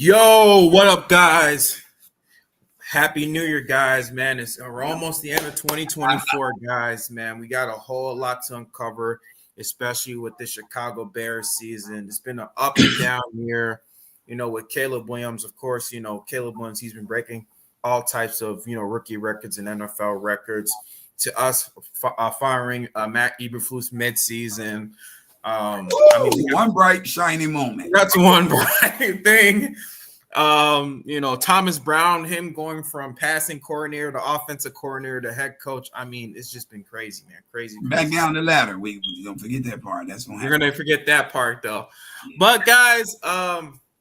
Yo, what up, guys? Happy New Year, guys, man. We're almost the end of 2024, guys, man. We got a whole lot to uncover, especially with the Chicago Bears season. It's been an up and down year, with Caleb Williams. Of course, Caleb Williams, he's been breaking all types of, rookie records and NFL records. To us, firing Matt Eberflus midseason. One bright, shiny moment. That's one bright thing. Thomas Brown, him going from passing coordinator to offensive coordinator to head coach. I mean, it's just been crazy, man. Crazy. Back down the ladder. We don't forget that part. That's what you're gonna forget that part though. But guys,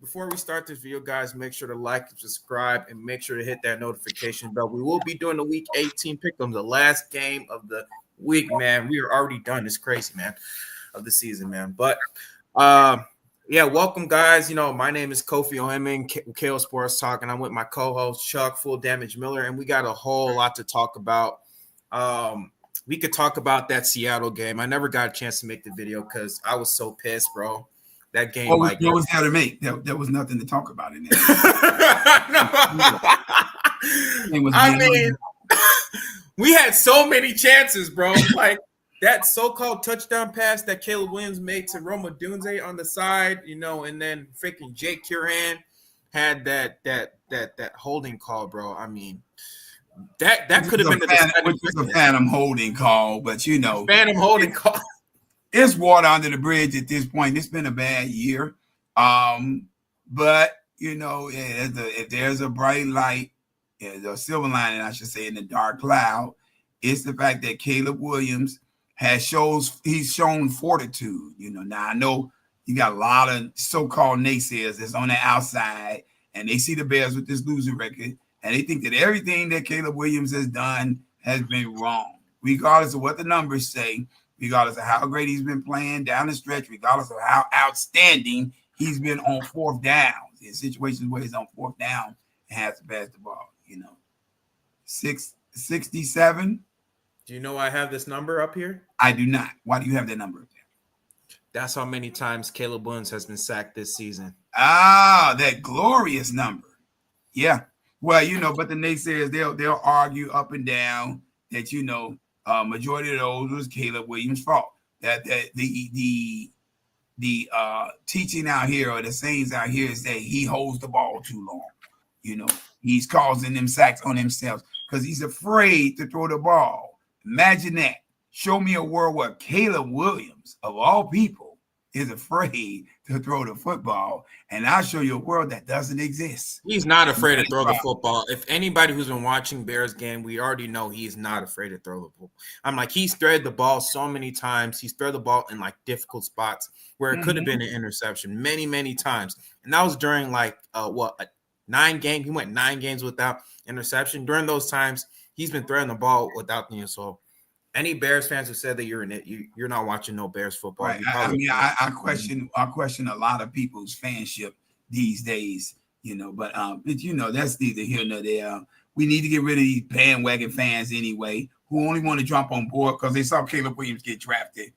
before we start this video, guys, make sure to like and subscribe and make sure to hit that notification bell. We will be doing the week 18 pick'em, the last game of the week, man. We are already done. It's crazy, man, of the season, man. But yeah, welcome, guys. My name is Kofi Oheming, KO Sports Talk, and I'm with my co-host Chuck Full Damage Miller, and we got a whole lot to talk about. We could talk about that Seattle game. I never got a chance to make the video because I was so pissed, bro. That game. What was there to make? There was nothing to talk about in there. I mean, we had so many chances, bro. Like that so-called touchdown pass that Caleb Williams made to Roma Dunze on the side, and then freaking Jake Curran had that holding call, bro. I mean, that could have been a phantom holding call, but phantom holding call. It's water under the bridge at this point. It's been a bad year, but if there's a bright light, a silver lining, I should say, in the dark cloud, it's the fact that Caleb Williams he's shown fortitude. Now I know you got a lot of so-called naysayers that's on the outside, and they see the Bears with this losing record, and they think that everything that Caleb Williams has done has been wrong, regardless of what the numbers say, regardless of how great he's been playing down the stretch, regardless of how outstanding he's been on fourth downs. In situations where he's on fourth down and has to pass the ball, 67. Do you know I have this number up here? I do not. Why do you have that number up there? That's how many times Caleb Williams has been sacked this season. Ah, that glorious number. Yeah. Well, but the naysayers, they'll argue up and down that, majority of those was Caleb Williams' fault. That the teaching out here, or the sayings out here, is that he holds the ball too long. He's causing them sacks on himself because he's afraid to throw the ball. Imagine that. Show me a world where Caleb Williams, of all people, is afraid to throw the football, and I'll show you a world that doesn't exist. He's not afraid to throw the football. If anybody who's been watching Bears game, we already know he's not afraid to throw the ball. I'm like, he's threaded the ball so many times. He's threaded the ball in difficult spots where it could have been an interception many, many times. And that was during a 9 game. He went 9 games without interception. During those times, he's been threading the ball without so any Bears fans who said that you're not watching no Bears football. Right. I question a lot of people's fanship these days, but that's neither here nor there. We need to get rid of these bandwagon fans anyway, who only want to jump on board because they saw Caleb Williams get drafted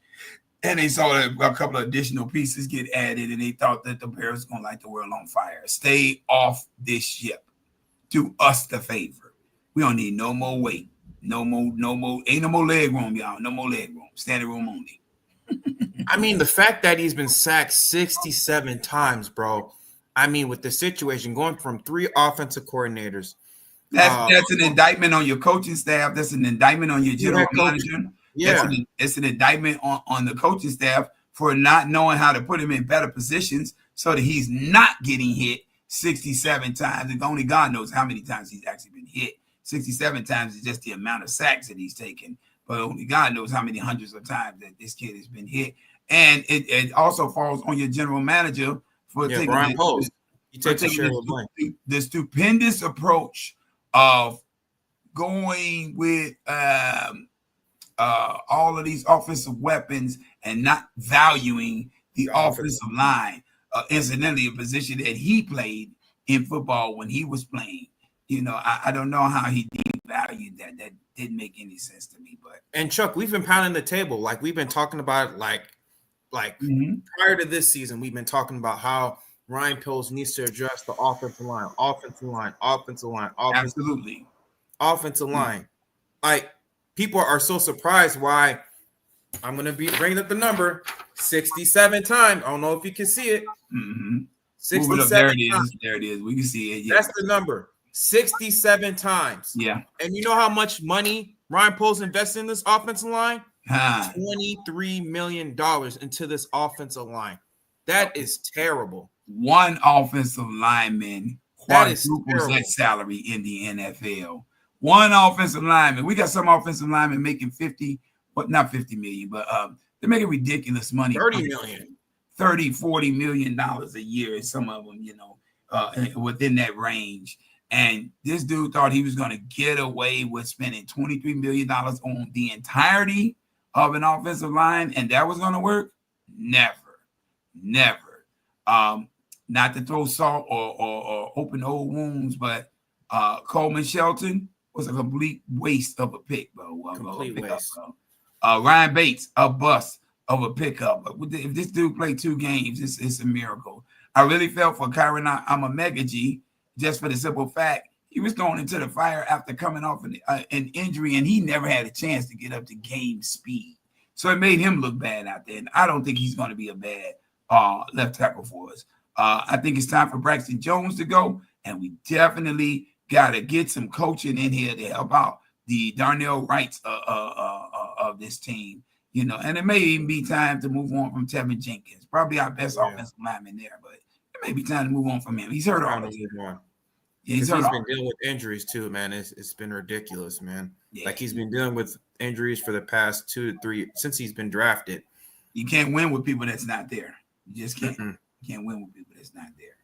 and they saw a couple of additional pieces get added, and they thought that the Bears were going to light the world on fire. Stay off this ship. Do us the favor. We don't need no more weight. No more. Ain't no more leg room, y'all. No more leg room. Standing room only. I mean, the fact that he's been sacked 67 times, bro. I mean, with the situation going from 3 offensive coordinators. That's an indictment on your coaching staff. That's an indictment on your general manager. Yeah. It's an indictment on the coaching staff for not knowing how to put him in better positions so that he's not getting hit 67 times. And only God knows how many times he's actually been hit. 67 times is just the amount of sacks that he's taken, but only God knows how many hundreds of times that this kid has been hit. And it also falls on your general manager for taking Brian Post. He takes the stupendous approach of going with all of these offensive weapons and not valuing the offensive line. Incidentally, a position that he played in football when he was playing. I don't know how he devalued that. That didn't make any sense to me. And Chuck, we've been pounding the table. We've been talking about prior to this season, we've been talking about how Ryan Poles needs to address the offensive line. Absolutely. Offensive line. Like, people are so surprised why I'm going to be bringing up the number 67 times. I don't know if you can see it. Mm-hmm. 67 Move it up. There it times. is. There it is. We can see it. Yeah. That's the number. 67 times. Yeah. And you know how much money Ryan Poles invested in this offensive line? Huh. $23 million into this offensive line. That is terrible. One offensive lineman That is quadruples terrible. that salary in the NFL. One offensive lineman. We got some offensive linemen making 50, but not 50 million, but they're making ridiculous money. 30 million. 30, 40 million dollars a year, and some of them, within that range. And this dude thought he was going to get away with spending $23 million on the entirety of an offensive line, and that was going to work? Never. Not to throw salt or open old wounds, but Coleman Shelton was a complete waste of a pick, bro. Complete waste. Ryan Bates, a bust of a pickup. If this dude played 2 games, it's a miracle. I really felt for Kyron Amamegagi, just for the simple fact he was thrown into the fire after coming off an injury, and he never had a chance to get up to game speed. So it made him look bad out there, and I don't think he's going to be a bad left tackle for us. I think it's time for Braxton Jones to go, and we definitely got to get some coaching in here to help out the Darnell Wrights of this team. And it may even be time to move on from Tevin Jenkins, probably our best offensive lineman there, but it may be time to move on from him. He's hurt already. Yeah, he's been dealing with injuries too, man. It's been ridiculous, man. Yeah. Like, he's been dealing with injuries for the past 2 to 3 since he's been drafted. You can't win with people that's not there. You just can't. You can't win with people that's not there.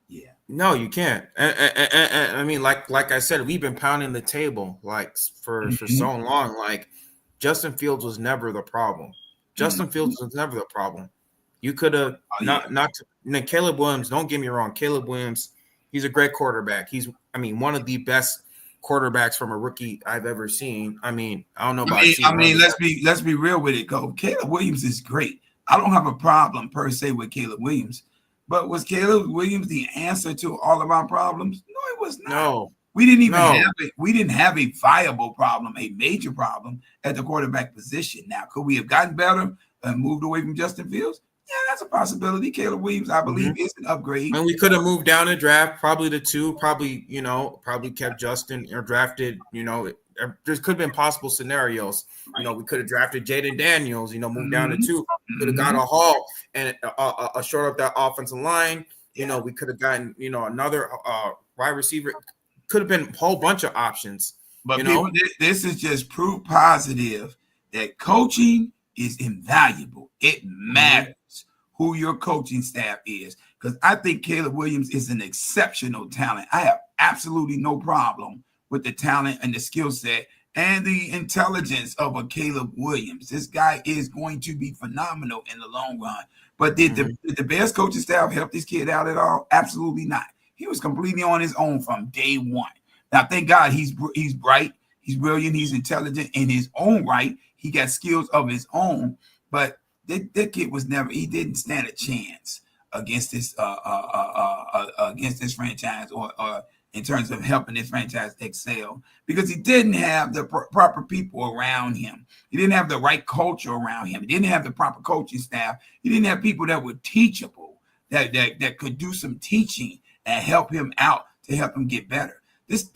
Yeah. No, you can't. And I mean, like I said, we've been pounding the table for so long. Like, Justin Fields was never the problem. Fields was never the problem. You could have Caleb Williams. Don't get me wrong, Caleb Williams. He's a great quarterback. He's one of the best quarterbacks from a rookie I've ever seen. I don't know about. Let's be real with it, Cole. Caleb Williams is great. I don't have a problem per se with Caleb Williams, but was Caleb Williams the answer to all of our problems? No, it was not. No. We didn't even have it. We didn't have a viable problem, a major problem at the quarterback position. Now, could we have gotten better and moved away from Justin Fields? Yeah, that's a possibility. Caleb Williams, I believe, is an upgrade. And we could have moved down the draft, probably to 2, probably kept Justin or drafted, there could have been possible scenarios. We could have drafted Jaden Daniels, moved down to 2, could have got a Hall and short up that offensive line. We could have gotten, another wide receiver. Could have been a whole bunch of options. But this is just proof positive that coaching is invaluable. It matters who your coaching staff is, because I think Caleb Williams is an exceptional talent. I have absolutely no problem with the talent and the skill set and the intelligence of a Caleb Williams. This guy is going to be phenomenal in the long run. But did the Bears coaching staff help this kid out at all? Absolutely not. He was completely on his own from day one. Now, thank God he's bright, he's brilliant, he's intelligent in his own right. He got skills of his own, but that kid he didn't stand a chance against this franchise or in terms of helping this franchise excel, because he didn't have the proper people around him. He didn't have the right culture around him. He didn't have the proper coaching staff. He didn't have people that were teachable, that could do some teaching and help him out to help him get better. This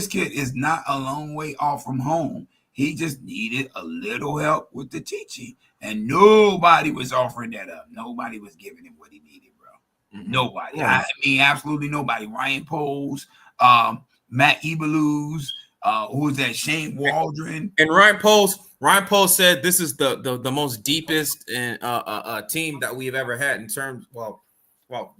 kid is not a long way off from home. He just needed a little help with the teaching, and nobody was offering that up. Nobody was giving him what he needed, bro. Nobody. Yeah. Absolutely nobody. Ryan Poles, Matt Eberflus, who was that? Shane Waldron. And Ryan Poles said this is the most deepest team that we've ever had in terms. Well,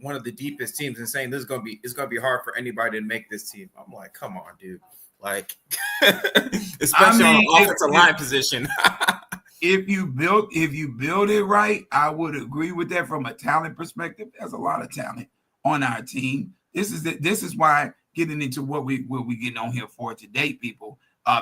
one of the deepest teams, and saying it's gonna be hard for anybody to make this team. I'm like, come on, dude. Like, especially on the offensive line position. If you build it right, I would agree with that from a talent perspective. There's a lot of talent on our team. This is why, getting into what we getting on here for today, people.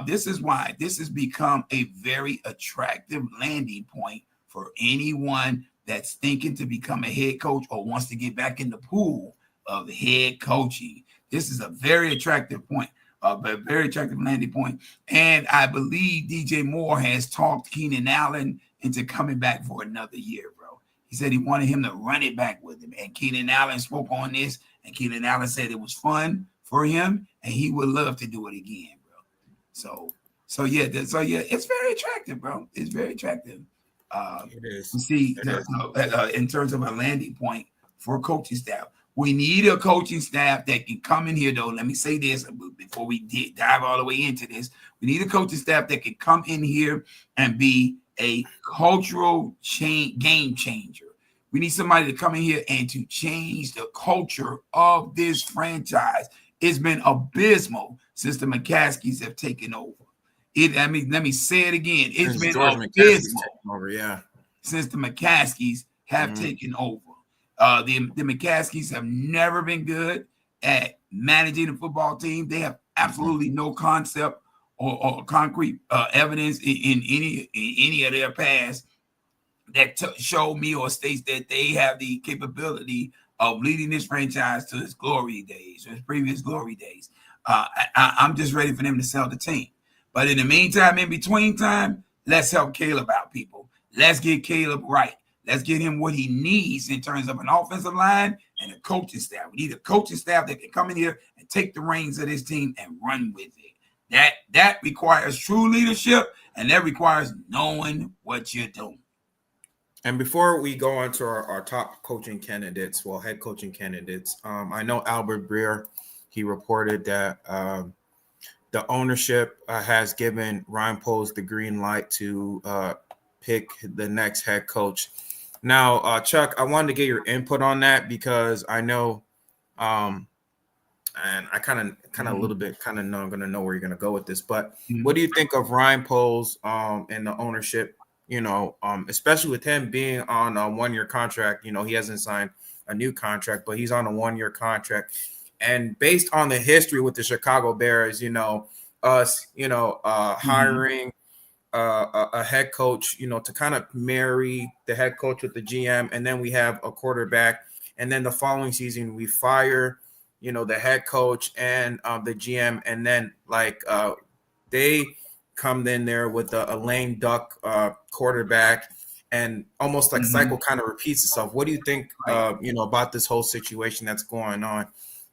This is why this has become a very attractive landing point for anyone that's thinking to become a head coach or wants to get back in the pool of head coaching. This is a very attractive point, a very attractive landing point. And I believe DJ Moore has talked Keenan Allen into coming back for another year, bro. He said he wanted him to run it back with him. And Keenan Allen spoke on this, and Keenan Allen said it was fun for him, and he would love to do it again, bro. So yeah, it's very attractive, bro. It's very attractive. It is. You see, in terms of a landing point for coaching staff, we need a coaching staff that can come in here, though. Let me say this before we dive all the way into this. We need a coaching staff that can come in here and be a cultural game changer. We need somebody to come in here and to change the culture of this franchise. It's been abysmal since the McCaskies have taken over. Let me say it again. It's been abysmal since the McCaskies have taken over. The McCaskies have never been good at managing a football team. They have absolutely no concept or concrete evidence in any of their past that show me or states that they have the capability of leading this franchise to its glory days or its previous glory days. I'm just ready for them to sell the team. But in the meantime, in between time, let's help Caleb out, people. Let's get Caleb right. Let's get him what he needs in terms of an offensive line and a coaching staff. We need a coaching staff that can come in here and take the reins of this team and run with it. That requires true leadership, and that requires knowing what you're doing. And before we go on to our top coaching candidates, head coaching candidates, I know Albert Breer, he reported that the ownership has given Ryan Poles the green light to pick the next head coach. Now, Chuck, I wanted to get your input on that because I know, and I kind of a little bit know I'm going to know where you're going to go with this. But what do you think of Ryan Poles and the ownership? Especially with him being on a 1-year contract. He hasn't signed a new contract, but he's on a 1-year contract. And based on the history with the Chicago Bears, hiring a head coach, to kind of marry the head coach with the GM, and then we have a quarterback, and then the following season we fire, the head coach and the GM, and then they come in there with a lame duck quarterback, and almost like cycle kind of repeats itself. What do you think, about this whole situation that's going on?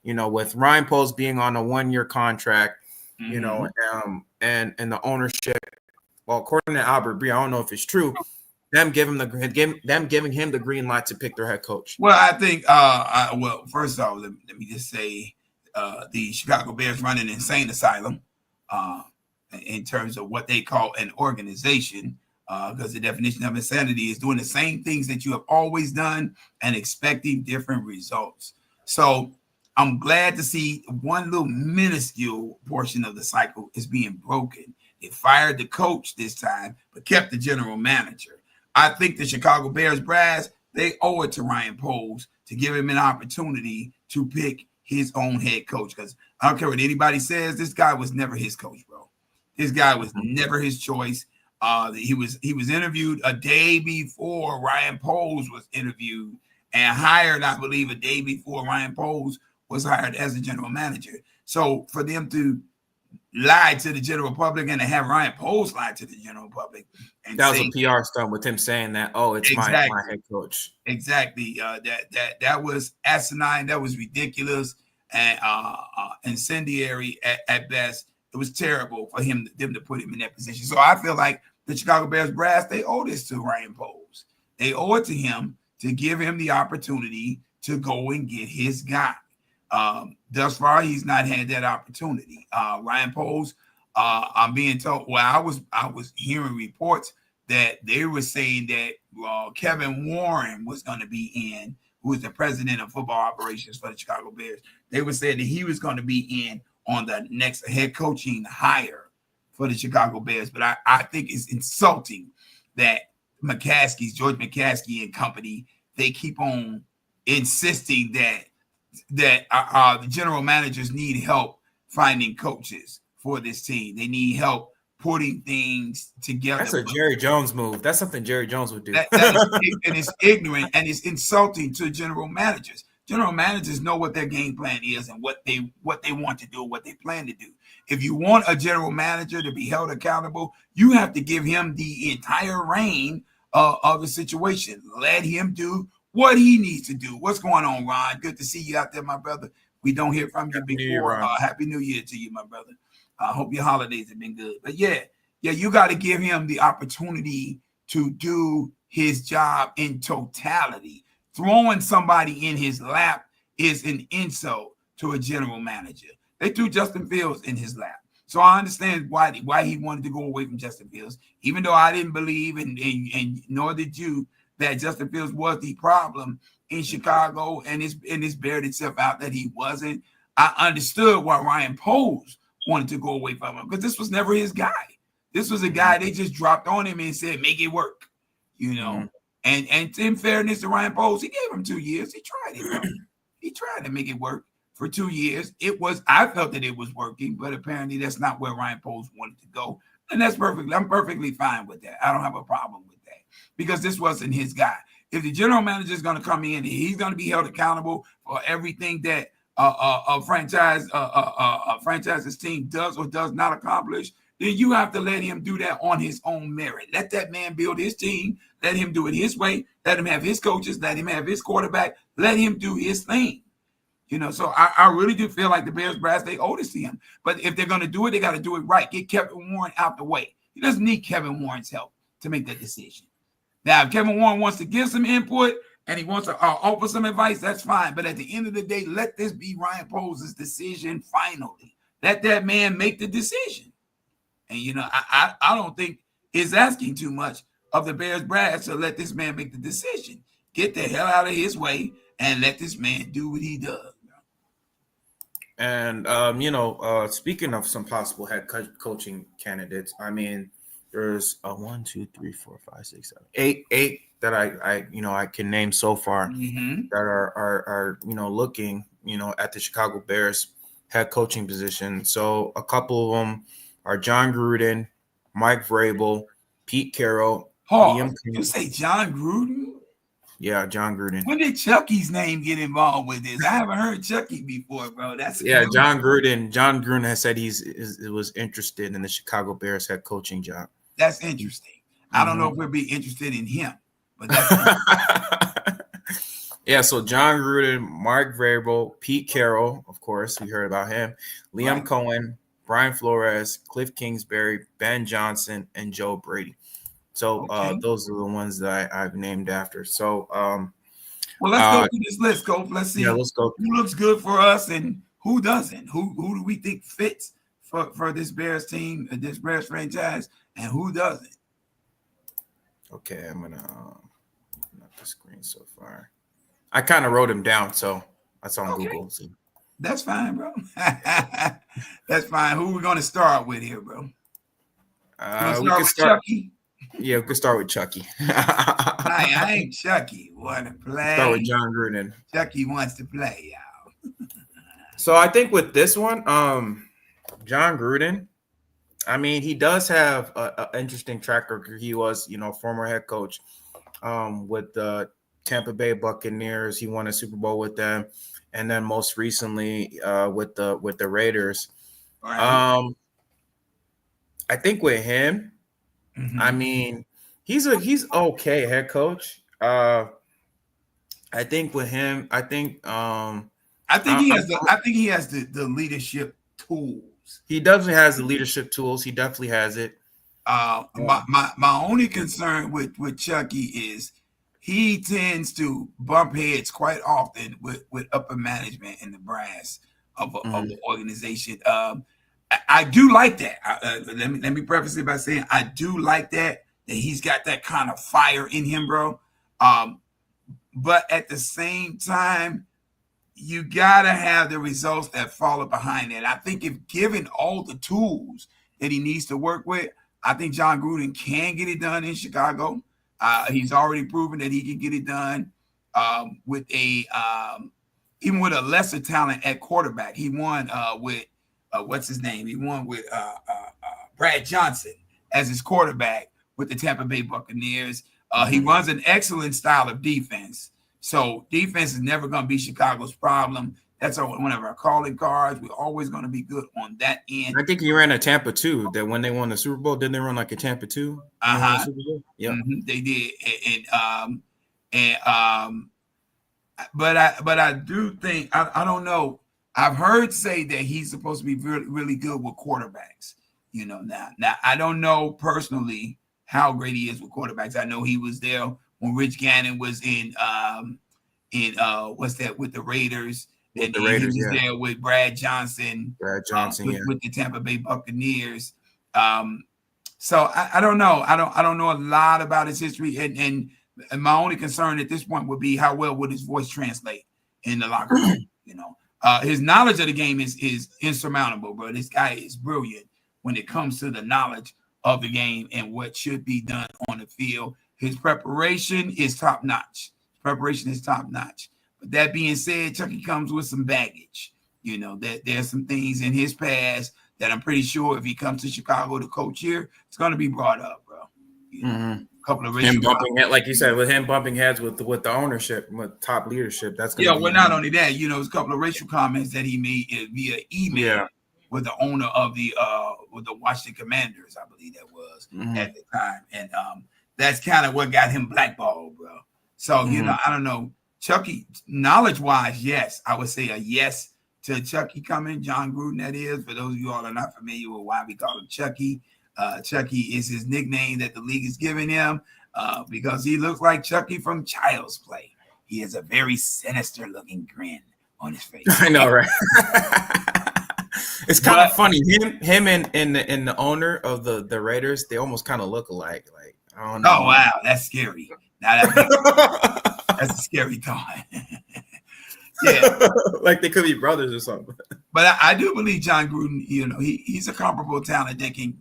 With Ryan Poles being on a 1-year contract, and the ownership. Well, according to Albert Breer, I don't know if it's true. Them giving him the green light to pick their head coach. Well, I think. First off, let me just say, the Chicago Bears run an insane asylum, in terms of what they call an organization, because the definition of insanity is doing the same things that you have always done and expecting different results. So I'm glad to see one little minuscule portion of the cycle is being broken. They fired the coach this time, but kept the general manager. I think the Chicago Bears brass, they owe it to Ryan Poles to give him an opportunity to pick his own head coach. Because I don't care what anybody says, this guy was never his coach, bro. This guy was never his choice. He was interviewed a day before Ryan Poles was interviewed and hired, I believe, a day before Ryan Poles was hired as a general manager. So for them to lie to the general public and to have Ryan Poles lie to the general public, and that was a PR stunt with him saying that, it's my head coach. Exactly. That was asinine. That was ridiculous and incendiary at best. It was terrible for them to put him in that position. So I feel like the Chicago Bears brass, they owe this to Ryan Poles. They owe it to him to give him the opportunity to go and get his guy. Thus far, he's not had that opportunity. Ryan Poles, I'm being told. Well, I was hearing reports that they were saying that Kevin Warren was going to be in, who is the president of football operations for the Chicago Bears. They were saying that he was going to be in on the next head coaching hire for the Chicago Bears. But I think it's insulting that George McCaskey and company, they keep on insisting that the general managers need help finding coaches for this team. They need help putting things together. That's a Jerry Jones move. That's something Jerry Jones would do. That is, and it's ignorant and it's insulting to general managers. General managers know what their game plan is and what they want to do, what they plan to do. If you want a general manager to be held accountable, you have to give him the entire reign of the situation. Let him do what he needs to do. What's going on, Ron? Good to see you out there, my brother. We don't hear from you before. Happy New Year to you, my brother. I hope your holidays have been good. But yeah, you got to give him the opportunity to do his job in totality. Throwing somebody in his lap is an insult to a general manager. They threw Justin Fields in his lap. So I understand why he wanted to go away from Justin Fields, even though I didn't believe, and nor did you, that Justin Fields was the problem in Chicago, and it's bared itself out that he wasn't. I understood why Ryan Poles wanted to go away from him, because this was never his guy. This was a guy they just dropped on him and said, make it work, you know. And in fairness to Ryan Poles, he gave him 2 years. He tried it. Bro. He tried to make it work for 2 years. I felt that it was working, but apparently that's not where Ryan Poles wanted to go. And that's perfectly, I'm perfectly fine with that. I don't have a problem with that because this wasn't his guy. If the general manager is going to come in, he's going to be held accountable for everything that a franchise's team does or does not accomplish. Then you have to let him do that on his own merit. Let that man build his team. Let him do it his way. Let him have his coaches. Let him have his quarterback. Let him do his thing. You know, so I really do feel like the Bears brass, they owe this to him. But if they're going to do it, they got to do it right. Get Kevin Warren out the way. He doesn't need Kevin Warren's help to make that decision. Now, if Kevin Warren wants to give some input and he wants to offer some advice, that's fine. But at the end of the day, let this be Ryan Poles' decision finally. Let that man make the decision. And, you know, I don't think it's asking too much of the Bears brass to let this man make the decision. Get the hell out of his way and let this man do what he does. And, speaking of some possible head coaching candidates, I mean, there's 1, 2, 3, 4, 5, 6, 7, 8 that I can name so far that are looking, at the Chicago Bears head coaching position. So a couple of them are John Gruden, Mike Vrabel, Pete Carroll. You say John Gruden? Yeah, John Gruden. When did Chucky's name get involved with this? I haven't heard Chucky before, bro. That's John Gruden. John Gruden has said he was interested in the Chicago Bears head coaching job. That's interesting. I don't know if we'll be interested in him, but that's yeah. So John Gruden, Mark Vrabel, Pete Carroll, of course, we heard about him. Liam Cohen, Brian Flores, Cliff Kingsbury, Ben Johnson, and Joe Brady. So those are the ones that I've named after. So well, let's go through this list, Coach. Let's see let's go. Who looks good for us and who doesn't. Who do we think fits for this Bears team, this Bears franchise, and who doesn't? Okay, I'm gonna not the screen so far. I kind of wrote him down, so that's on Google. So. That's fine, bro. That's fine. Who are we gonna start with here, bro? We can start. Chucky? Yeah, we can start with Chucky. I ain't Chucky. Want to play? Start with John Gruden. Chucky wants to play, y'all. So I think with this one, John Gruden, I mean, he does have an interesting track record. He was, former head coach with the Tampa Bay Buccaneers. He won a Super Bowl with them, and then most recently with the Raiders. Right. I think with him, I mean, he's okay head coach. I think with him, I think he has the leadership tools. He definitely has the leadership tools. He definitely has it. My only concern with Chucky is he tends to bump heads quite often with upper management and the brass of the organization. I do like that. Let me preface it by saying I do like that he's got that kind of fire in him, bro. But at the same time, you gotta have the results that follow behind it. I think if given all the tools that he needs to work with, I think John Gruden can get it done in Chicago. He's already proven that he can get it done with even with a lesser talent at quarterback. He won with what's his name? He won with Brad Johnson as his quarterback with the Tampa Bay Buccaneers. He runs an excellent style of defense. So defense is never going to be Chicago's problem. That's one of our calling cards. We're always going to be good on that end. I think he ran a Tampa too. That when they won the Super Bowl, didn't they run like a Tampa too? Yeah, they did. But I do think I don't know. I've heard say that he's supposed to be really, really good with quarterbacks. Now I don't know personally how great he is with quarterbacks. I know he was there when Rich Gannon was in with the Raiders. And he was there with Brad Johnson. With the Tampa Bay Buccaneers. So I don't know. I don't know a lot about his history, and my only concern at this point would be how well would his voice translate in the locker room. His knowledge of the game is insurmountable, bro. This guy is brilliant when it comes to the knowledge of the game and what should be done on the field. His preparation is top notch. But that being said, Chucky comes with some baggage. That there's some things in his past that I'm pretty sure if he comes to Chicago to coach here, it's going to be brought up, bro. A couple of him bumping head, like you said, with him bumping heads with the ownership, with top leadership. That's going to be not only that, there's a couple of racial comments that he made via email with the owner of the Washington Commanders, I believe that was at the time, and that's kind of what got him blackballed, bro. So I don't know. Chucky, knowledge-wise, yes, I would say a yes to Chucky coming. John Gruden, that is. For those of you all are not familiar with why we call him Chucky, Chucky is his nickname that the league is giving him because he looks like Chucky from Child's Play. He has a very sinister-looking grin on his face. I know, right? It's kind of funny. Him and the owner of the Raiders, they almost kind of look alike. Like, I don't know. Oh, wow. That's scary. Now that's a scary thought. Yeah, like they could be brothers or something. But I do believe John Gruden, he's a comparable talent that can,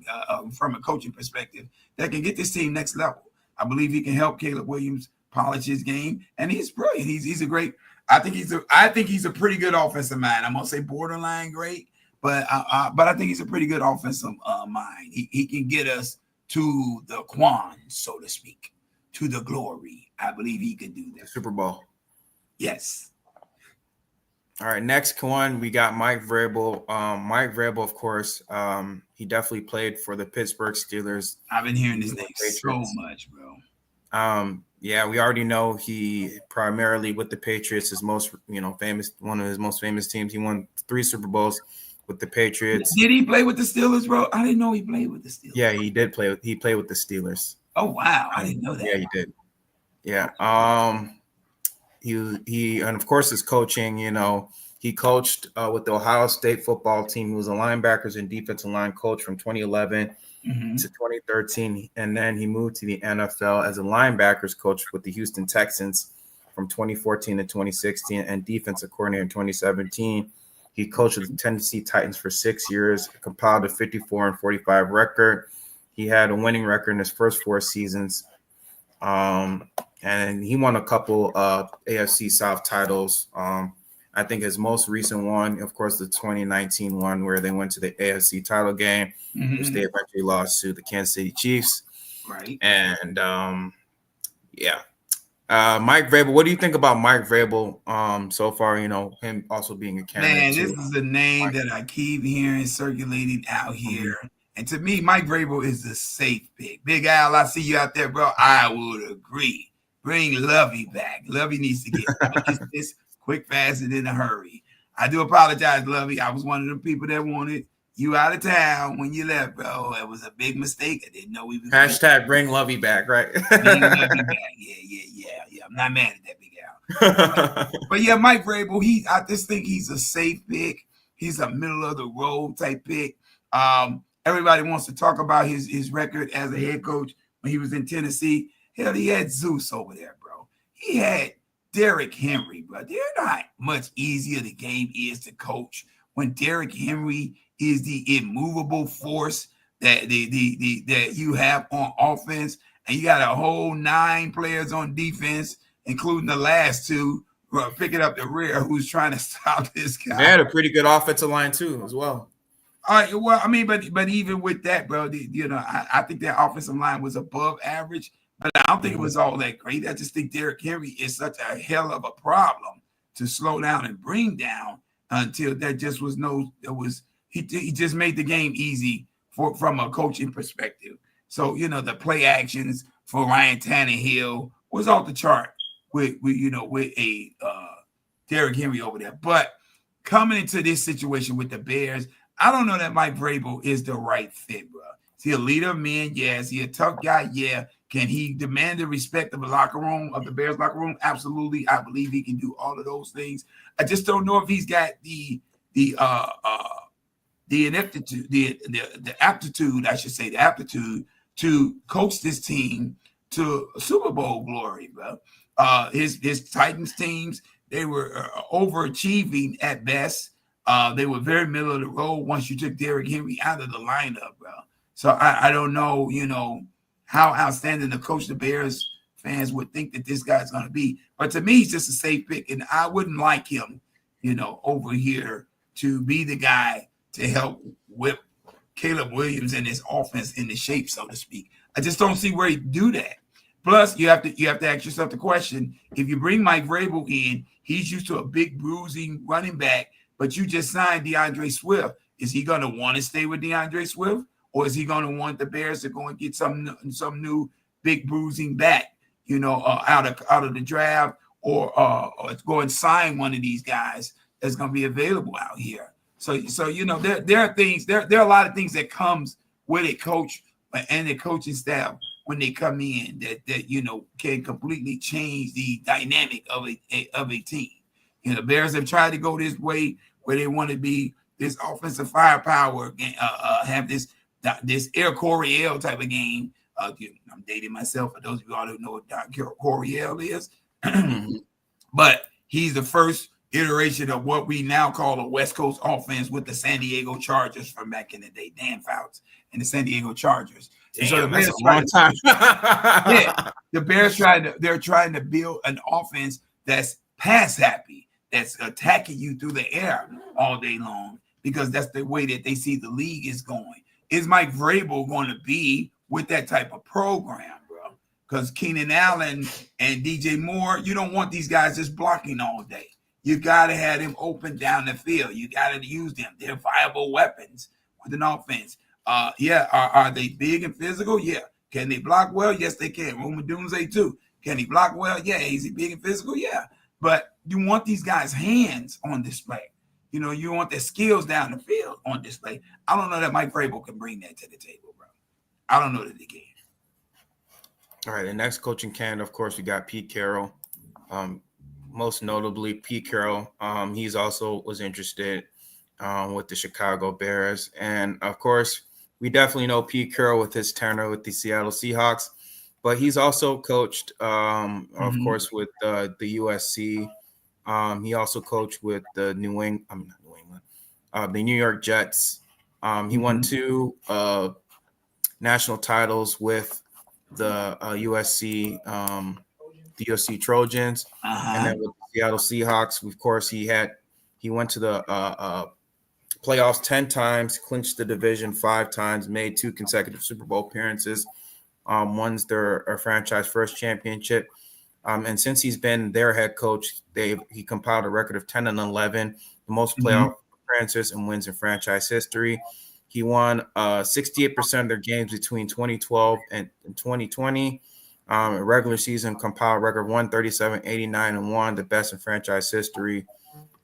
from a coaching perspective, that can get this team next level. I believe he can help Caleb Williams polish his game, and he's brilliant. He's a great. I think he's a pretty good offensive mind. I'm gonna say borderline great, but I think he's a pretty good offensive mind. He can get us to the Quan, so to speak, to the glory. I believe he could do that. Super Bowl. Yes. All right, next one, we got Mike Vrabel. Mike Vrabel, of course, he definitely played for the Pittsburgh Steelers. I've been hearing his name so much, bro. Yeah, we already know he primarily with the Patriots, his most, famous, one of his most famous teams. He won 3 Super Bowls with the Patriots. Did he play with the Steelers, bro? I didn't know he played with the Steelers. Yeah, he did play. He played with the Steelers. Oh wow, I didn't know that. Yeah, he did. Yeah. He and of course his coaching, he coached with the Ohio State football team. He was a linebackers and defensive line coach from 2011 to 2013. And then he moved to the NFL as a linebackers coach with the Houston Texans from 2014 to 2016 and defensive coordinator in 2017. He coached with the Tennessee Titans for 6 years, compiled a 54-45 record. He had a winning record in his first 4 seasons. And he won a couple AFC South titles. I think his most recent one, of course, the 2019 one where they went to the AFC title game, which they eventually lost to the Kansas City Chiefs. Right. And Mike Vrabel, what do you think about Mike Vrabel so far, him also being a candidate? Man, this is a name that I keep hearing circulating out here. And to me, Mike Vrabel is the safe pick. Big Al, I see you out there, bro. I would agree. Bring Lovey back. Lovey needs to get this quick, fast, and in a hurry. I do apologize, Lovey. I was one of the people that wanted you out of town when you left, bro. It was a big mistake. I didn't know we was hashtag bring Lovey back, right? Bring Lovey back. Yeah. I'm not mad at that, Big Al. But yeah, Mike Vrabel, I just think he's a safe pick. He's a middle of the road type pick. Everybody wants to talk about his record as a head coach when he was in Tennessee. Hell, he had Zeus over there, bro. He had Derrick Henry, bro. They're not much easier the game is to coach when Derrick Henry is the immovable force that that you have on offense, and you got a whole 9 players on defense, including the last 2 who are picking up the rear, who's trying to stop this guy. They had a pretty good offensive line too, as well. All right, well, I mean, but even with that, bro, I think that offensive line was above average, but I don't think it was all that great. I just think Derrick Henry is such a hell of a problem to slow down and bring down until there just was no. It was he just made the game easy from a coaching perspective. So the play actions for Ryan Tannehill was off the chart with a Derrick Henry over there, but coming into this situation with the Bears, I don't know that Mike Vrabel is the right fit, bro. Is he a leader of men? Yeah. Is he a tough guy? Yeah. Can he demand the respect of the locker room, of the Bears locker room? Absolutely. I believe he can do all of those things. I just don't know if he's got the ineptitude, the aptitude, I should say, the aptitude to coach this team to Super Bowl glory, bro. His Titans teams, they were overachieving at best. They were very middle of the road once you took Derrick Henry out of the lineup, bro. So I don't know, how outstanding the coach the Bears fans would think that this guy's going to be. But to me, he's just a safe pick, and I wouldn't like him, over here to be the guy to help whip Caleb Williams and his offense into shape, so to speak. I just don't see where he'd do that. Plus, you have to ask yourself the question: if you bring Mike Vrabel in, he's used to a big bruising running back. But you just signed DeAndre Swift. Is he going to want to stay with DeAndre Swift, or is he going to want the Bears to go and get some new big bruising back, out of the draft, or go and sign one of these guys that's going to be available out here? So there are things. There are a lot of things that comes with a coach and a coaching staff when they come in that can completely change the dynamic of a team. The Bears have tried to go this way where they want to be this offensive firepower, have this Air Coryell type of game. I'm dating myself for those of you all who know what Don Coryell is. But he's the first iteration of what we now call a West Coast offense with the San Diego Chargers from back in the day, Dan Fouts and the San Diego Chargers. Damn, so the Bears a long time. Yeah, the Bears they're trying to build an offense that's pass happy, that's attacking you through the air all day long, because that's the way that they see the league is going. Is Mike Vrabel going to be with that type of program, bro? Because Keenan Allen and DJ Moore, you don't want these guys just blocking all day. You got to have them open down the field. You got to use them. They're viable weapons with an offense. Are they big and physical? Yeah. Can they block well? Yes, they can. Roma Dunze too. Can he block well? Yeah. Is he big and physical? Yeah. But you want these guys' hands on display. You want their skills down the field on display. I don't know that Mike Vrabel can bring that to the table, bro. I don't know that he can. All right, the next coaching candidate, of course, we got Pete Carroll. Most notably, Pete Carroll. He's also was interested with the Chicago Bears. And, of course, we definitely know Pete Carroll with his tenure with the Seattle Seahawks. But he's also coached, of course, with the USC. He also coached with the the New York Jets. He won 2 national titles with the USC, the USC Trojans, and then with the Seattle Seahawks. Of course, he went to the playoffs 10 times, clinched the division 5 times, made 2 consecutive Super Bowl appearances. Won their franchise first championship. And since he's been their head coach, he compiled a record of 10-11, the most playoff appearances and wins in franchise history. He won 68% of their games between 2012 and 2020. Regular season compiled record 137-89-1, the best in franchise history.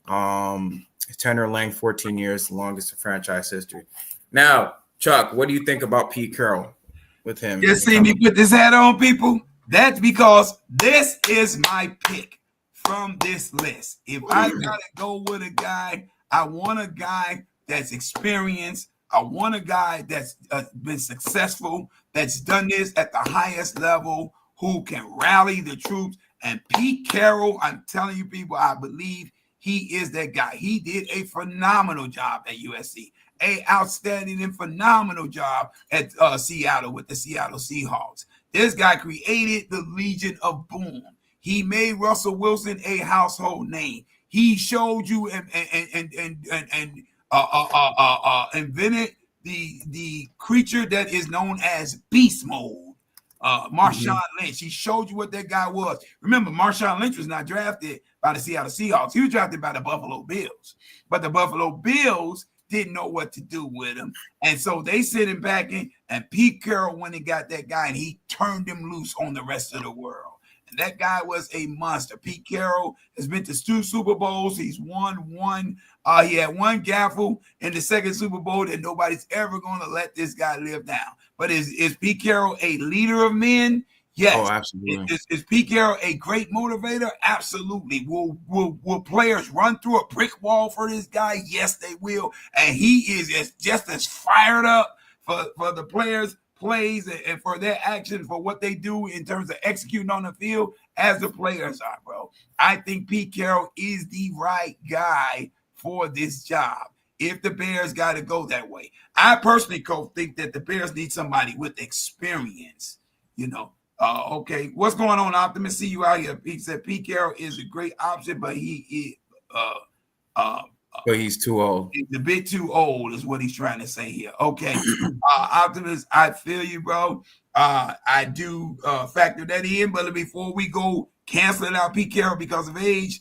Tenure length 14 years, the longest in franchise history. Now, Chuck, what do you think about Pete Carroll with him? Just see me put this hat on, people. That's because this is my pick from this list. If I gotta go with a guy, I want a guy that's experienced. I want a guy that's been successful, that's done this at the highest level, who can rally the troops. And Pete Carroll, I'm telling you, people, I believe he is that guy. He did a phenomenal job at USC, a outstanding and phenomenal job at Seattle with the Seattle Seahawks. This guy created the Legion of Boom. He made Russell Wilson a household name. He showed you and invented the creature that is known as beast mode. Marshawn Lynch. He showed you what that guy was. Remember, Marshawn Lynch was not drafted by the Seattle Seahawks. He was drafted by the Buffalo Bills. But the Buffalo Bills didn't know what to do with him. And so they sent him back in, and Pete Carroll went and got that guy, and he turned him loose on the rest of the world. And that guy was a monster. Pete Carroll has been to 2 Super Bowls. He's won one. He had one gaffle in the second Super Bowl that nobody's ever going to let this guy live down. But is Pete Carroll a leader of men? Yes. Oh, absolutely. Is Pete Carroll a great motivator? Absolutely. Will players run through a brick wall for this guy? Yes, they will. And he is just as fired up for the players' plays and for their actions, for what they do in terms of executing on the field as the players are, bro. I think Pete Carroll is the right guy for this job if the Bears got to go that way. I personally think that the Bears need somebody with experience, Okay, what's going on, Optimus? See you out here. He said Pete Carroll is a great option, but he is but he's too old. He's a bit too old, is what he's trying to say here. Okay, Optimus, I feel you, bro. I do factor that in, but before we go canceling out Pete Carroll because of age,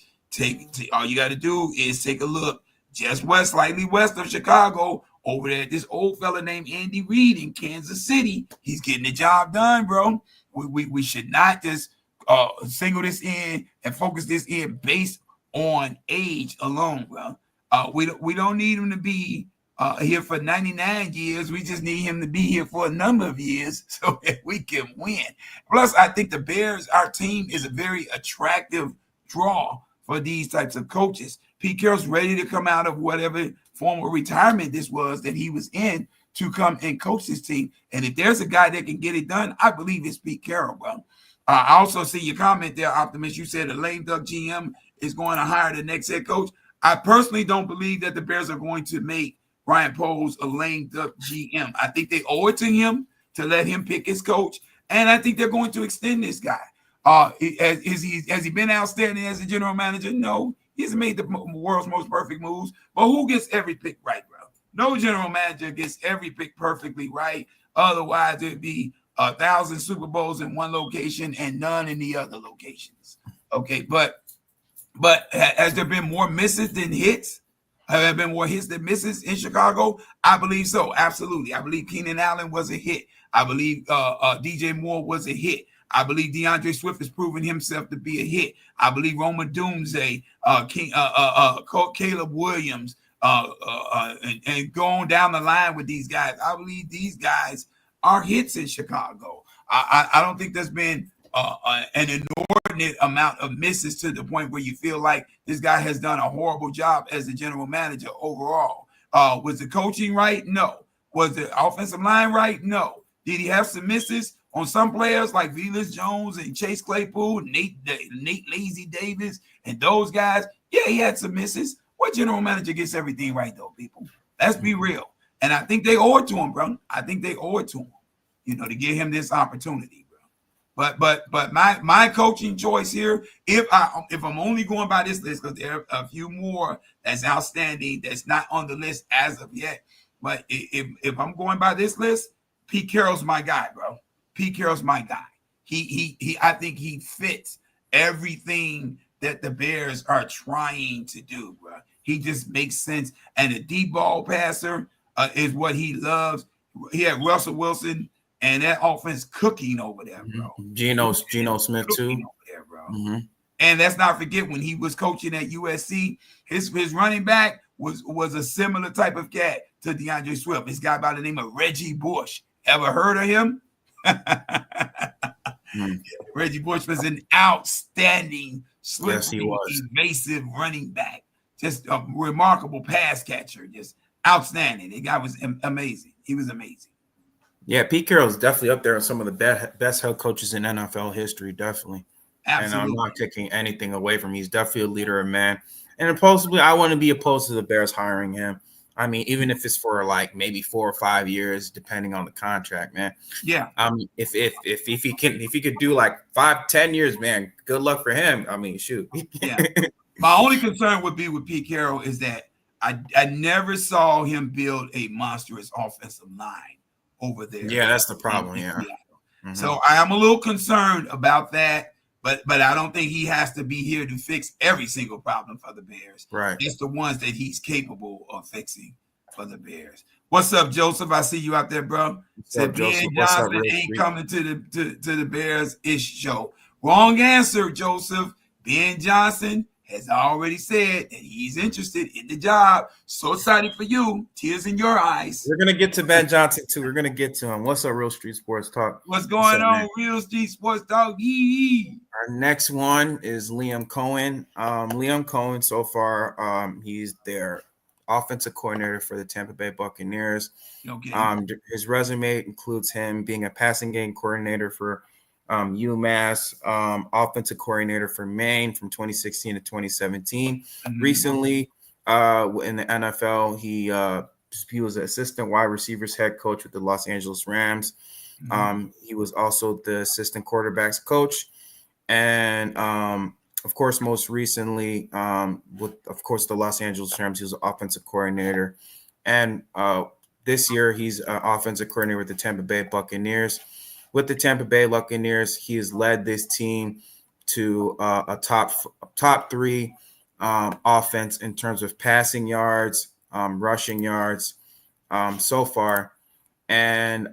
all you got to do is take a look just slightly west of Chicago, over there, this old fella named Andy Reid in Kansas City. He's getting the job done, bro. We should not just single this in and focus this in based on age alone, bro. We don't need him to be here for 99 years. We just need him to be here for a number of years so that we can win. Plus, I think the Bears, our team, is a very attractive draw for these types of coaches. Pete Carroll's ready to come out of whatever form of retirement this was that he was in to come and coach this team. And if there's a guy that can get it done, I believe it's Pete Carroll, bro. I also see your comment there, Optimus. You said a lame duck GM is going to hire the next head coach. I personally don't believe that the Bears are going to make Ryan Poles a lame duck GM. I think they owe it to him to let him pick his coach. And I think they're going to extend this guy. Has he been outstanding as a general manager? No. He's made the world's most perfect moves. But who gets every pick right, bro? No general manager gets every pick perfectly right. Otherwise, it'd be 1,000 Super Bowls in one location and none in the other locations. Okay, but has there been more misses than hits? Have there been more hits than misses in Chicago? I believe so. Absolutely. I believe Keenan Allen was a hit. I believe DJ Moore was a hit. I believe DeAndre Swift has proven himself to be a hit. I believe Roman Doomsday, Caleb Williams, and going down the line with these guys. I believe these guys are hits in Chicago. I don't think there's been an inordinate amount of misses to the point where you feel like this guy has done a horrible job as a general manager overall. Was the coaching right? No. Was the offensive line right? No. Did he have some misses on some players like Velus Jones and Chase Claypool, Nate Lazy Davis, and those guys? Yeah, he had some misses. What general manager gets everything right, though, people? Let's be real. And I think they owe it to him, bro. I think they owe it to him, to give him this opportunity, bro. But my coaching choice here, if I'm only going by this list, because there are a few more that's outstanding that's not on the list as of yet. But if I'm going by this list, Pete Carroll's my guy, bro. Pete Carroll's my guy. He I think he fits everything that the Bears are trying to do, bro. He just makes sense. And a deep ball passer is what he loves. He had Russell Wilson and that offense cooking over there, bro. Geno Smith too. Over there, bro. Mm-hmm. And let's not forget when he was coaching at USC, his running back was a similar type of cat to DeAndre Swift. This guy by the name of Reggie Bush. Ever heard of him? Reggie Bush was an outstanding, evasive running back. Just a remarkable pass catcher. Just outstanding. The guy was amazing. He was amazing. Yeah, Pete Carroll is definitely up there on some of the best head coaches in NFL history, definitely. Absolutely. And I'm not taking anything away from him. He's definitely a leader of man. And possibly, I wouldn't be opposed to the Bears hiring him. I mean, even if it's for like maybe 4 or 5 years, depending on the contract, man. Yeah. If he could do like 5-10 years, man, good luck for him. I mean, shoot. Yeah. My only concern would be with Pete Carroll is that I never saw him build a monstrous offensive line over there. Yeah, that's the problem. In Yeah. Seattle. Mm-hmm. So I am a little concerned about that, but I don't think he has to be here to fix every single problem for the Bears. Right. It's the ones that he's capable of fixing for the Bears. What's up, Joseph? I see you out there, bro. Said Ben Johnson ain't coming to the Bears ish show. Wrong answer, Joseph. Ben Johnson has already said that he's interested in the job. So excited for you. Tears in your eyes. We're gonna get to Ben Johnson too. We're gonna get to him. What's up, Real Street Sports Talk? What's going on, Real Street Sports Talk? Yee. Our next one is Liam Cohen. Liam Cohen, so far, he's their offensive coordinator for the Tampa Bay Buccaneers. Okay. His resume includes him being a passing game coordinator for UMass, offensive coordinator for Maine from 2016 to 2017. Mm-hmm. Recently, in the NFL, he was an assistant wide receivers head coach with the Los Angeles Rams. Mm-hmm. He was also the assistant quarterbacks coach. And, of course, most recently, with, of course, the Los Angeles Rams, he was an offensive coordinator. And this year, he's an offensive coordinator with the Tampa Bay Buccaneers. With the Tampa Bay Buccaneers, he has led this team to a top three offense in terms of passing yards, rushing yards so far. And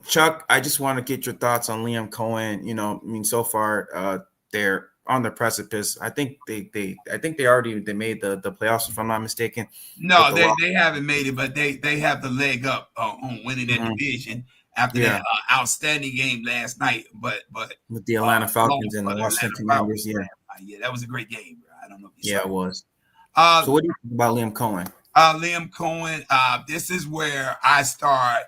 Chuck, I just want to get your thoughts on Liam Cohen. You know, I mean, so far they're on the precipice. I think they made the playoffs, if I'm not mistaken. No, they haven't made it, but they have the leg up on winning that division after that outstanding game last night. But with the Atlanta Falcons and the Washington Commanders, yeah, that was a great game, bro. I don't know if you saw it was. So what do you think about Liam Cohen? Liam Cohen, this is where I start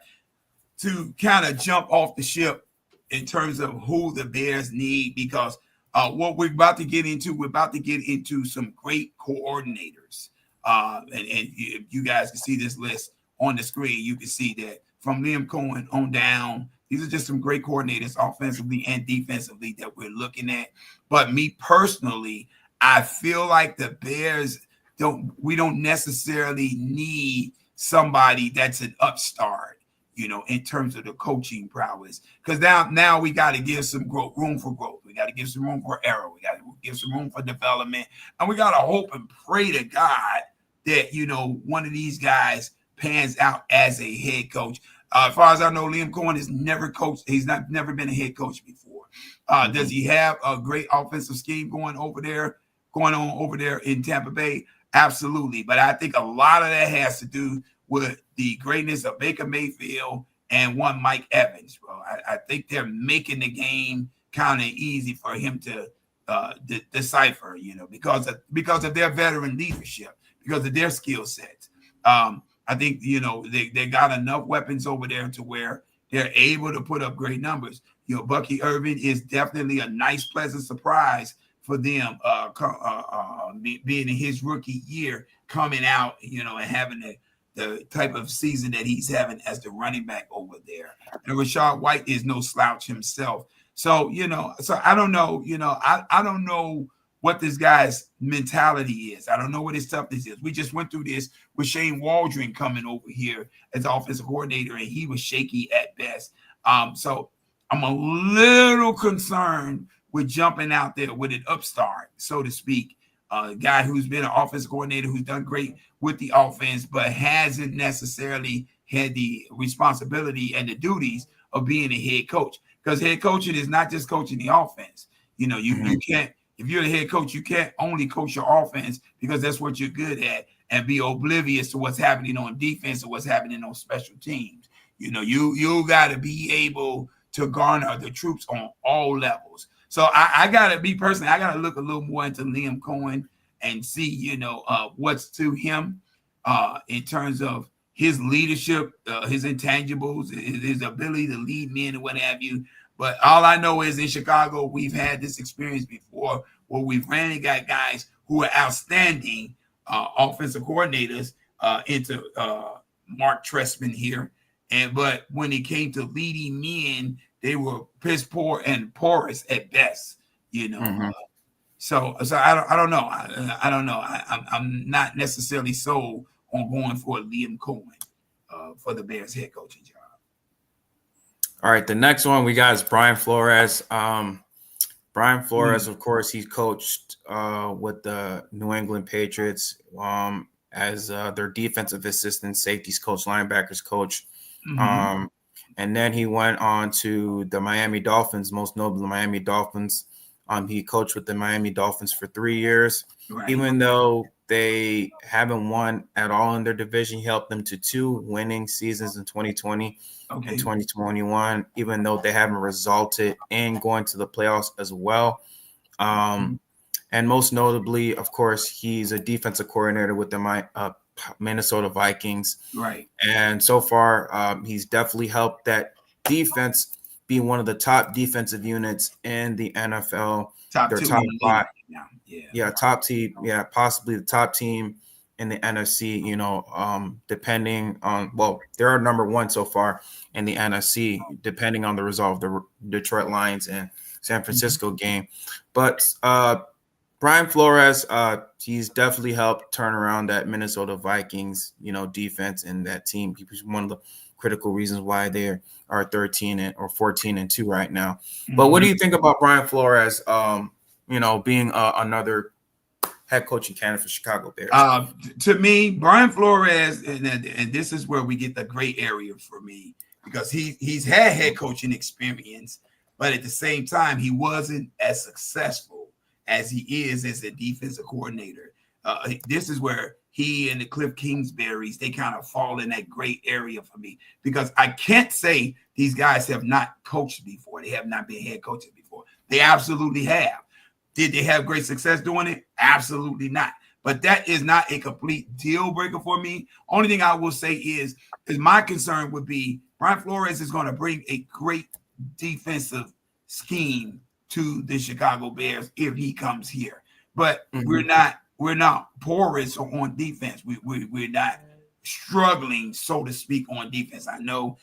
to kind of jump off the ship in terms of who the Bears need, because what we're about to get into some great coordinators. And you guys can see this list on the screen. You can see that from Liam Cohen on down, these are just some great coordinators offensively and defensively that we're looking at. But me personally, I feel like the Bears we don't necessarily need somebody that's an upstart, you know, in terms of the coaching prowess. Because now we got to give some room for growth. We got to give some room for error. We got to give some room for development. And we got to hope and pray to God that, you know, one of these guys pans out as a head coach. As far as I know, Liam Cohen has never coached. He's never been a head coach before. Does he have a great offensive scheme going on over there in Tampa Bay? Absolutely. But I think a lot of that has to do with the greatness of Baker Mayfield and one Mike Evans, bro. I think they're making the game kind of easy for him to decipher, you know, because of their veteran leadership, because of their skill sets. I think, you know, they got enough weapons over there to where they're able to put up great numbers. You know, Bucky Irvin is definitely a nice, pleasant surprise for them being in his rookie year, coming out, you know, and having the type of season that he's having as the running back over there. And Rashad White is no slouch himself. So, you know, I don't know, you know, I don't know what this guy's mentality is. I don't know what his toughness is. We just went through this with Shane Waldron coming over here as offensive coordinator, and he was shaky at best. So I'm a little concerned with jumping out there with an upstart, so to speak. A guy who's been an offensive coordinator who's done great with the offense, but hasn't necessarily had the responsibility and the duties of being a head coach. Because head coaching is not just coaching the offense. You know, you can't, if you're a head coach, you can't only coach your offense because that's what you're good at and be oblivious to what's happening on defense or what's happening on special teams. You know, you got to be able to garner the troops on all levels. So I got to be personally, I got to look a little more into Liam Cohen and see, you know, what's to him in terms of his leadership, his intangibles, his ability to lead men and what have you. But all I know is in Chicago, we've had this experience before where we've ran and got guys who are outstanding offensive coordinators into Mark Trestman here. But when it came to leading men, they were piss poor and porous at best, you know. So I don't know. I don't know. I'm not necessarily sold on going for Liam Cohen for the Bears head coaching job. All right, the next one we got is Brian Flores. Brian Flores, of course, he coached with the New England Patriots as their defensive assistant, safeties coach, linebackers coach. And then he went on to the Miami Dolphins, most notably the Miami Dolphins. He coached with the Miami Dolphins for 3 years. Right. Even though they haven't won at all in their division, he helped them to 2 winning seasons in 2020 and 2021, even though they haven't resulted in going to the playoffs as well. And most notably, of course, he's a defensive coordinator with the Minnesota Vikings. Right. And so far, he's definitely helped that defense be one of the top defensive units in the NFL. Top 2 top 5. Now. Yeah, top team. Yeah, possibly the top team in the NFC, depending on, well, they're number 1 so far in the NFC, depending on the result of the Detroit Lions and San Francisco game. But Brian Flores, he's definitely helped turn around that Minnesota Vikings, defense and that team. He's one of the critical reasons why they are 13 or 14-2 right now. But what do you think about Brian Flores, being another head coaching candidate for Chicago Bears? To me, Brian Flores, and this is where we get the gray area for me, because he's had head coaching experience, but at the same time, he wasn't as successful as he is as a defensive coordinator. This is where he and the Cliff Kingsburys, they kind of fall in that gray area for me, because I can't say these guys have not coached before. They have not been head coaches before. They absolutely have. Did they have great success doing it? Absolutely not. But that is not a complete deal breaker for me. Only thing I will say is my concern would be Brian Flores is going to bring a great defensive scheme to the Chicago Bears if he comes here. But we're not porous on defense. We're not struggling, so to speak, on defense. I know,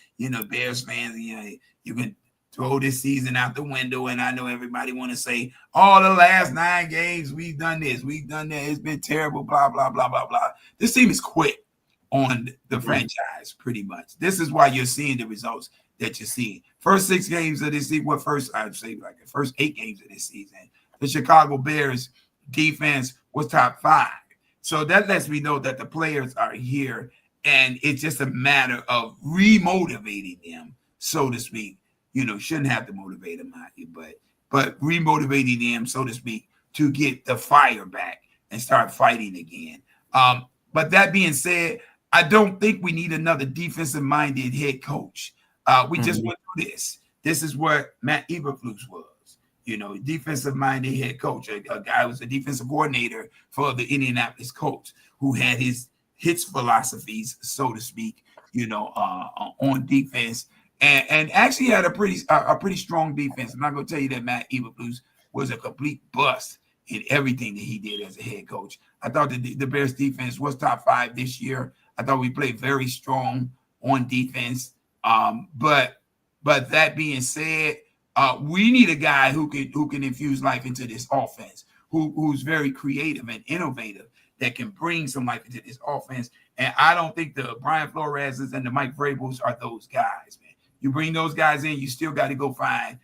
Bears fans, you can throw this season out the window, and I know everybody want to say, the last 9 games, we've done this, we've done that, it's been terrible, blah, blah, blah, blah, blah. This team is quit on the franchise, pretty much. This is why you're seeing the results that you're seeing. First 6 games of this season, I'd say like the first 8 games of this season, the Chicago Bears defense was top 5. So that lets me know that the players are here, and it's just a matter of remotivating them, so to speak. Shouldn't have to motivate them, but remotivating them, so to speak, to get the fire back and start fighting again. But that being said, I don't think we need another defensive-minded head coach. We just went through this. This is what Matt Eberflus was, defensive-minded head coach, a guy who was a defensive coordinator for the Indianapolis Colts, who had his philosophies, so to speak, on defense. And actually had a pretty strong defense. I'm not going to tell you that Matt Eberflus was a complete bust in everything that he did as a head coach. I thought the Bears defense was top 5 this year. I thought we played very strong on defense. But that being said, we need a guy who can infuse life into this offense, who's very creative and innovative, that can bring some life into this offense. And I don't think the Brian Flores's and the Mike Vrabels are those guys, man. You bring those guys in, you still got to go find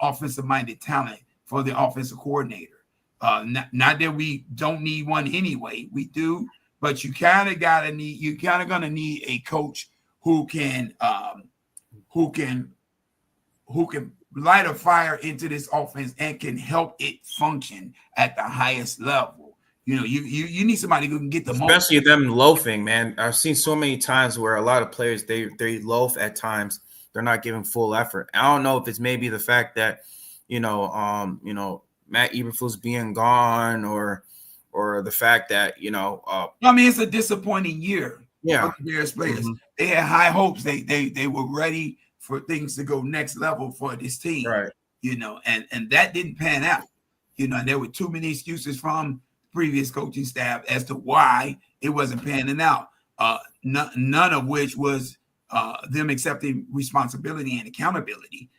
offensive-minded talent for the offensive coordinator. Not that we don't need one anyway, we do, but you kind of gonna need a coach who can light a fire into this offense and can help it function at the highest level. You need somebody who can get the especially them loafing, man. I've seen so many times where a lot of players they loaf at times. They're not giving full effort. I don't know if it's maybe the fact that Matt Eberflus being gone, or the fact that it's a disappointing year. Yeah, for the Bears players. They had high hopes. They were ready for things to go next level for this team. Right. And that didn't pan out. And there were too many excuses from previous coaching staff as to why it wasn't panning out. None of which was them accepting responsibility and accountability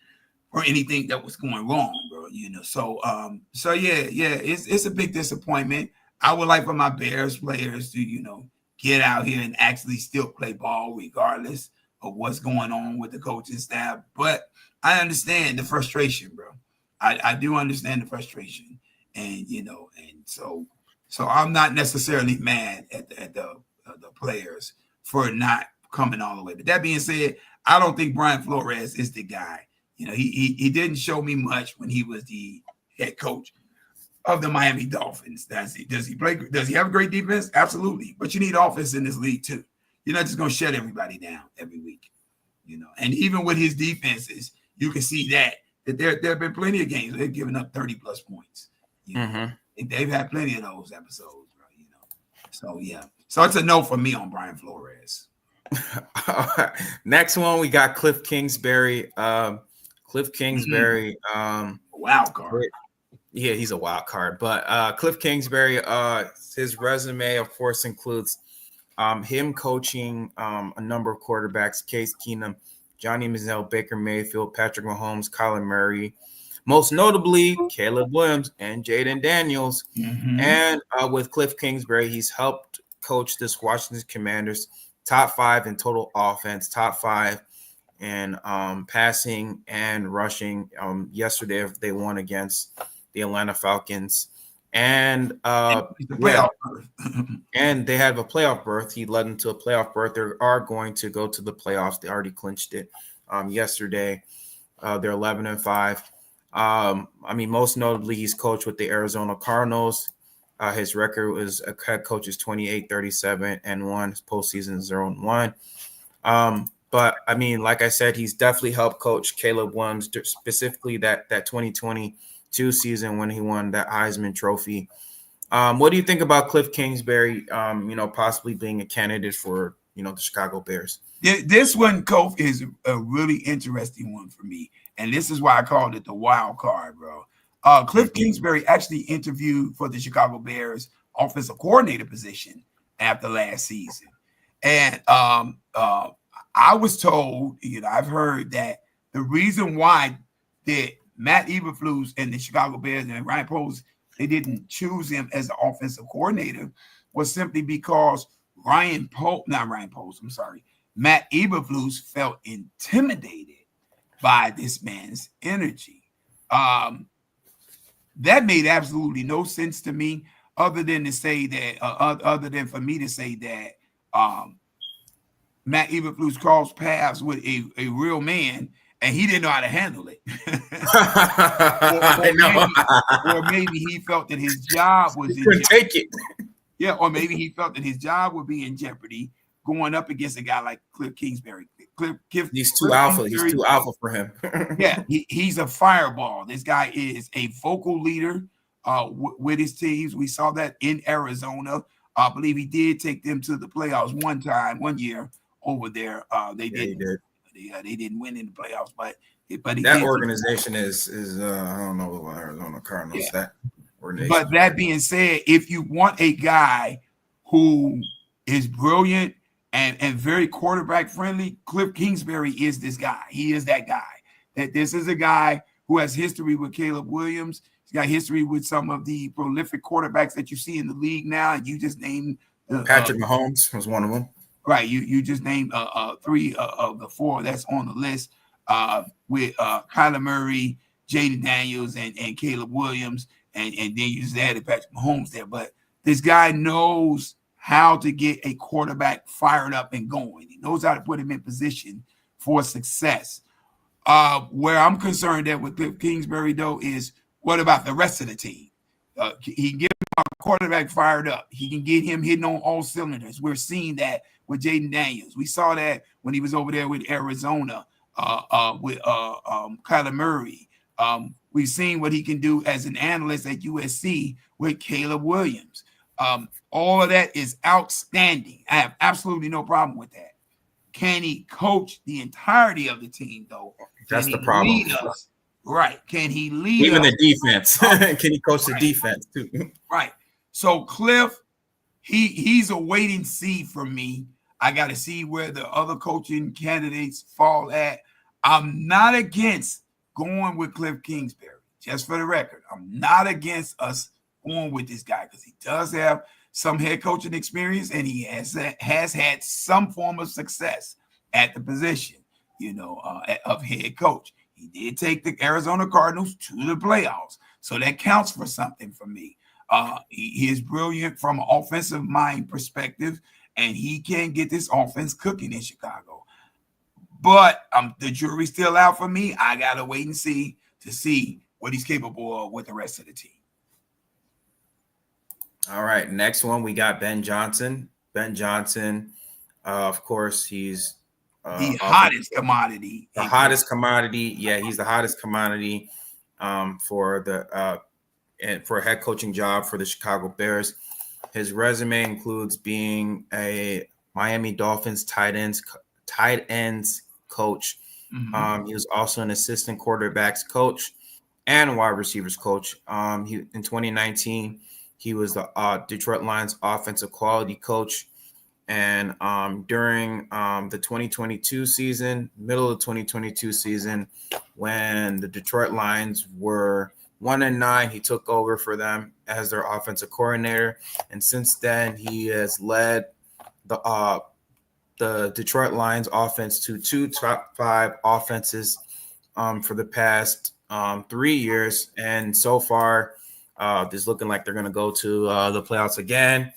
for anything that was going wrong, bro. So yeah, it's a big disappointment. I would like for my Bears players to, get out here and actually still play ball regardless of what's going on with the coaching staff. But I understand the frustration, bro. I do understand the frustration, and so I'm not necessarily mad at the players for not coming all the way. But that being said, I don't think Brian Flores is the guy. He didn't show me much when he was the head coach of the Miami Dolphins. Does he play? Does he have a great defense? Absolutely. But you need offense in this league too. You're not just going to shut everybody down every week. And even with his defenses, you can see that there have been plenty of games they've given up 30 plus points. They've had plenty of those episodes, bro. So yeah. So it's a no for me on Brian Flores. Next one, we got Cliff Kingsbury. Wild card. Yeah, he's a wild card. But Cliff Kingsbury, his resume, of course, includes him coaching a number of quarterbacks: Case Keenum, Johnny Manziel, Baker Mayfield, Patrick Mahomes, Kyler Murray, most notably Caleb Williams and Jaden Daniels. And with Cliff Kingsbury, he's helped coach this Washington Commanders top 5 in total offense, top 5 in passing and rushing. Yesterday, they won against the Atlanta Falcons. And and they have a playoff berth. He led them to a playoff berth. They are going to go to the playoffs. They already clinched it yesterday. They're 11-5. Most notably, he's coached with the Arizona Cardinals. His record was a head coach is 28-37-1. His postseason 0-1. But like I said, he's definitely helped coach Caleb Williams, specifically that 2022 season when he won that Heisman Trophy. What do you think about Cliff Kingsbury, possibly being a candidate for, the Chicago Bears? This one, Kof, is a really interesting one for me. And this is why I called it the wild card, bro. Cliff Kingsbury actually interviewed for the Chicago Bears offensive coordinator position after last season. And I was told, I've heard that the reason why that Matt Eberflus and the Chicago Bears and Ryan Poles, they didn't choose him as the offensive coordinator was simply because Matt Eberflus felt intimidated by this man's energy. That made absolutely no sense to me, other than for me to say that Matt Eberflus crossed paths with a real man and he didn't know how to handle it. or maybe he felt that his job was in jeopardy. Take it. Yeah, or maybe he felt that his job would be in jeopardy going up against a guy like Cliff Kingsbury. He's too alpha. He's too alpha for him. Yeah, he's a fireball. This guy is a vocal leader with his teams. We saw that in Arizona. I believe he did take them to the playoffs one year over there. They did. They didn't win in the playoffs, but that organization is I don't know, Arizona Cardinals. Yeah. That organization. But that being said, if you want a guy who is brilliant and very quarterback friendly, Cliff Kingsbury is this guy. He is that guy. That this is a guy who has history with Caleb Williams. He's got history with some of the prolific quarterbacks that you see in the league now. And you just named Patrick Mahomes was one of them. Right. You just named 3 of the 4 that's on the list with Kyler Murray, Jaden Daniels, and Caleb Williams. And then you just added Patrick Mahomes there. But this guy knows how to get a quarterback fired up and going. He knows how to put him in position for success. Where I'm concerned at with Cliff Kingsbury, though, is what about the rest of the team? He can get a quarterback fired up. He can get him hitting on all cylinders. We're seeing that with Jaden Daniels. We saw that when he was over there with Arizona with Kyler Murray. We've seen what he can do as an analyst at USC with Caleb Williams. All of that is outstanding. I have absolutely no problem with that. Can he coach the entirety of the team, though? That's the problem. Right. Can he lead even the defense? Can he coach the defense too? Right. So Cliff, he's a wait and see for me. I got to see where the other coaching candidates fall at. I'm not against going with Cliff Kingsbury, just for the record. I'm not against us going with this guy because he does have some head coaching experience, and he has had some form of success at the position, of head coach. He did take the Arizona Cardinals to the playoffs, so that counts for something for me. He is brilliant from an offensive mind perspective, and he can get this offense cooking in Chicago. But the jury's still out for me. I gotta wait and see to see what he's capable of with the rest of the team. All right, next one we got Ben Johnson. Ben Johnson, of course, he's the hottest commodity. The hottest commodity. Yeah, he's the hottest commodity for the and for a head coaching job for the Chicago Bears. His resume includes being a Miami Dolphins tight ends coach. He was also an assistant quarterbacks coach and wide receivers coach. In 2019, he was the Detroit Lions offensive quality coach. And during the 2022 season, middle of the 2022 season, when the Detroit Lions were 1-9, he took over for them as their offensive coordinator. And since then, he has led the Detroit Lions offense to 2 top 5 offenses for the past 3 years. And so far, it's looking like they're going to go to the playoffs again.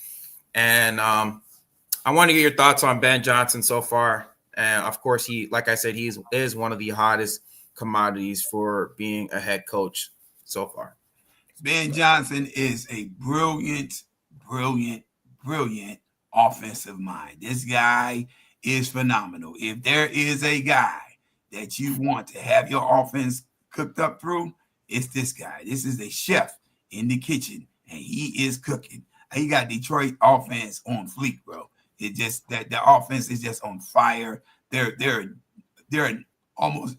And I want to get your thoughts on Ben Johnson so far. And of course, he, like I said, he is one of the hottest commodities for being a head coach so far. Ben Johnson is a brilliant offensive mind. This guy is phenomenal. If there is a guy that you want to have your offense cooked up through, it's this guy. This is a chef in the kitchen, and he is cooking. He got Detroit offense on fleek, bro. It just that the offense is just on fire. They're almost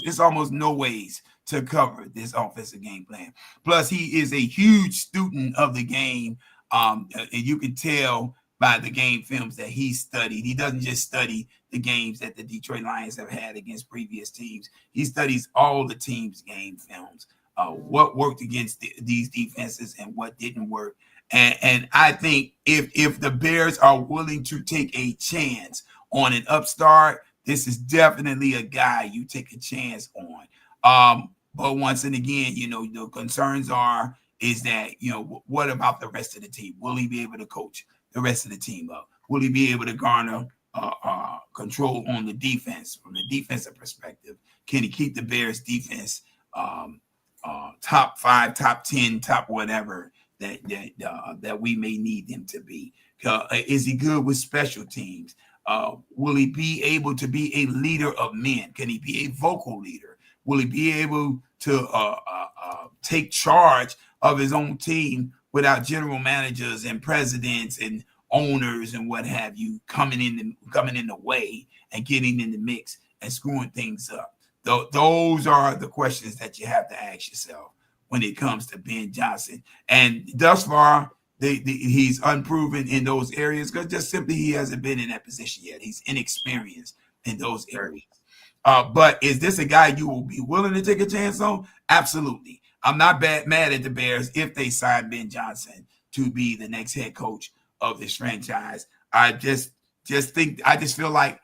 it's almost no ways to cover this offensive game plan. Plus, he is a huge student of the game. And you can tell by the game films that he studied. He doesn't just study the games that the Detroit Lions have had against previous teams. He studies all the teams' game films, what worked against these defenses and what didn't work. And I think if the Bears are willing to take a chance on an upstart, this is definitely a guy you take a chance on. But once and again, the concerns is that, what about the rest of the team? Will he be able to coach the rest of the team up? Will he be able to garner control on the defense from the defensive perspective? Can he keep the Bears defense top 5, top 10, top whatever that we may need them to be? Is he good with special teams? Will he be able to be a leader of men? Can he be a vocal leader? Will he be able to take charge of his own team without general managers and presidents and owners and what have you coming in the way and getting in the mix and screwing things up? Those are the questions that you have to ask yourself when it comes to Ben Johnson. And thus far, he's unproven in those areas because just simply he hasn't been in that position yet. He's inexperienced in those areas. But is this a guy you will be willing to take a chance on? Absolutely. I'm not mad at the Bears if they sign Ben Johnson to be the next head coach of this franchise. I just feel like